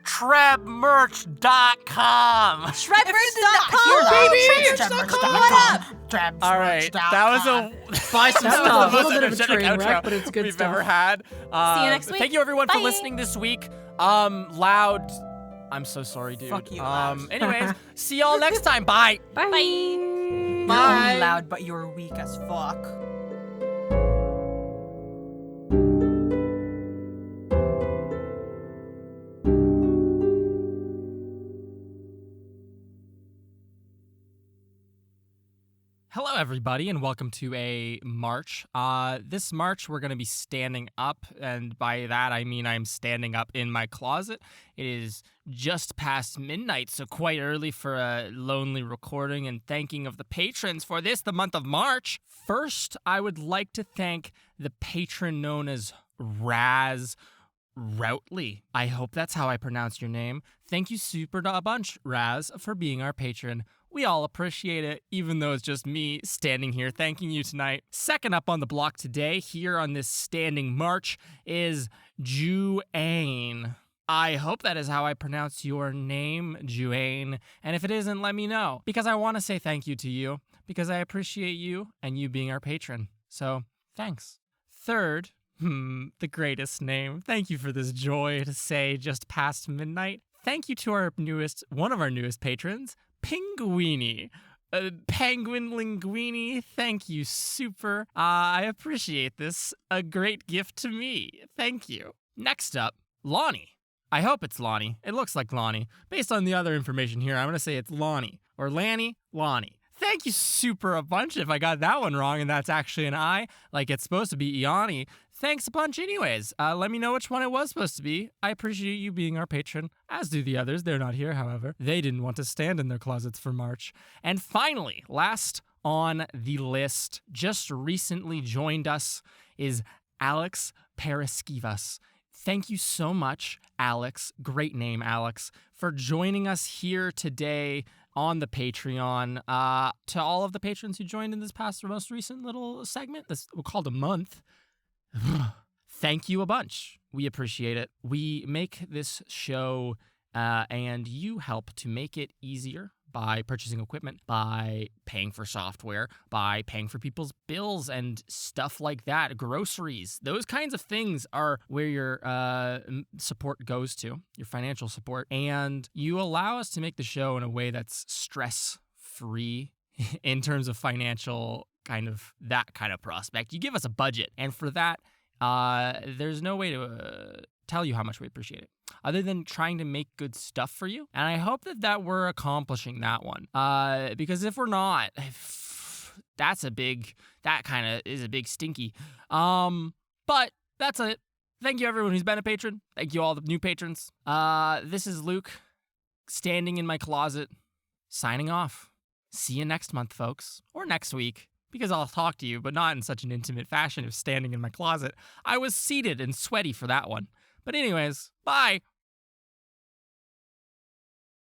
S1: Trebmerch.com.
S4: Trebmerch.com, baby. What up?
S1: All right, that was
S2: Buy some
S1: that
S2: stuff.
S1: was the
S5: a
S1: most
S5: little bit of a
S1: energetic
S5: train wreck,
S1: outro
S5: but it's good
S1: we've
S5: stuff.
S1: ever had.
S4: See you next week.
S1: Thank you everyone for
S4: Bye.
S1: listening this week. Loud. I'm so sorry, dude.
S3: Fuck you, Loud.
S1: Anyways, see y'all next time. Bye.
S5: Bye.
S4: Bye.
S3: You're
S2: Bye.
S3: only loud, but you're weak as fuck.
S1: Hello, everybody, and welcome to a march. This march, we're going to be standing up, and by that, I mean I'm standing up in my closet. It is just past midnight, so quite early for a lonely recording and thanking of the patrons for this, the month of March. First, I would like to thank the patron known as Raz Routley. I hope that's how I pronounce your name. Thank you super a bunch, Raz, for being our patron. We all appreciate it, even though it's just me standing here thanking you tonight. Second up on the block today, here on this standing march, is Juane. I hope that is how I pronounce your name, Juane. And if it isn't, let me know, because I want to say thank you to you, because I appreciate you and you being our patron. So, thanks. Third, the greatest name. Thank you for this joy to say just past midnight. Thank you to one of our newest patrons, Pinguini. Penguin Linguini, thank you, super. I appreciate this. A great gift to me. Thank you. Next up, Lonnie. I hope it's Lonnie. It looks like Lonnie. Based on the other information here, I'm going to say it's Lonnie. Or Lanny, Lonnie. Thank you super a bunch if I got that one wrong and that's actually an I, like it's supposed to be Iani. Thanks a bunch anyways. Let me know which one it was supposed to be. I appreciate you being our patron, as do the others. They're not here, however. They didn't want to stand in their closets for March. And finally, last on the list, just recently joined us is Alex Pereskivas. Thank you so much, Alex. Great name, Alex, for joining us here today on the Patreon. To all of the patrons who joined in this most recent little segment, this we'll call it a month. Thank you a bunch. We appreciate it. We make this show, and you help to make it easier by purchasing equipment, by paying for software, by paying for people's bills and stuff like that, groceries. Those kinds of things are where your support goes to, your financial support. And you allow us to make the show in a way that's stress-free in terms of financial that kind of prospect. You give us a budget. And for that, there's no way to tell you how much we appreciate it, other than trying to make good stuff for you. And I hope that we're accomplishing that one. Because if we're not, that kind of is a big stinky. But that's it. Thank you everyone who's been a patron. Thank you all the new patrons. This is Luke, standing in my closet, signing off. See you next month, folks. Or next week, because I'll talk to you, but not in such an intimate fashion of standing in my closet. I was seated and sweaty for that one. But anyways, bye.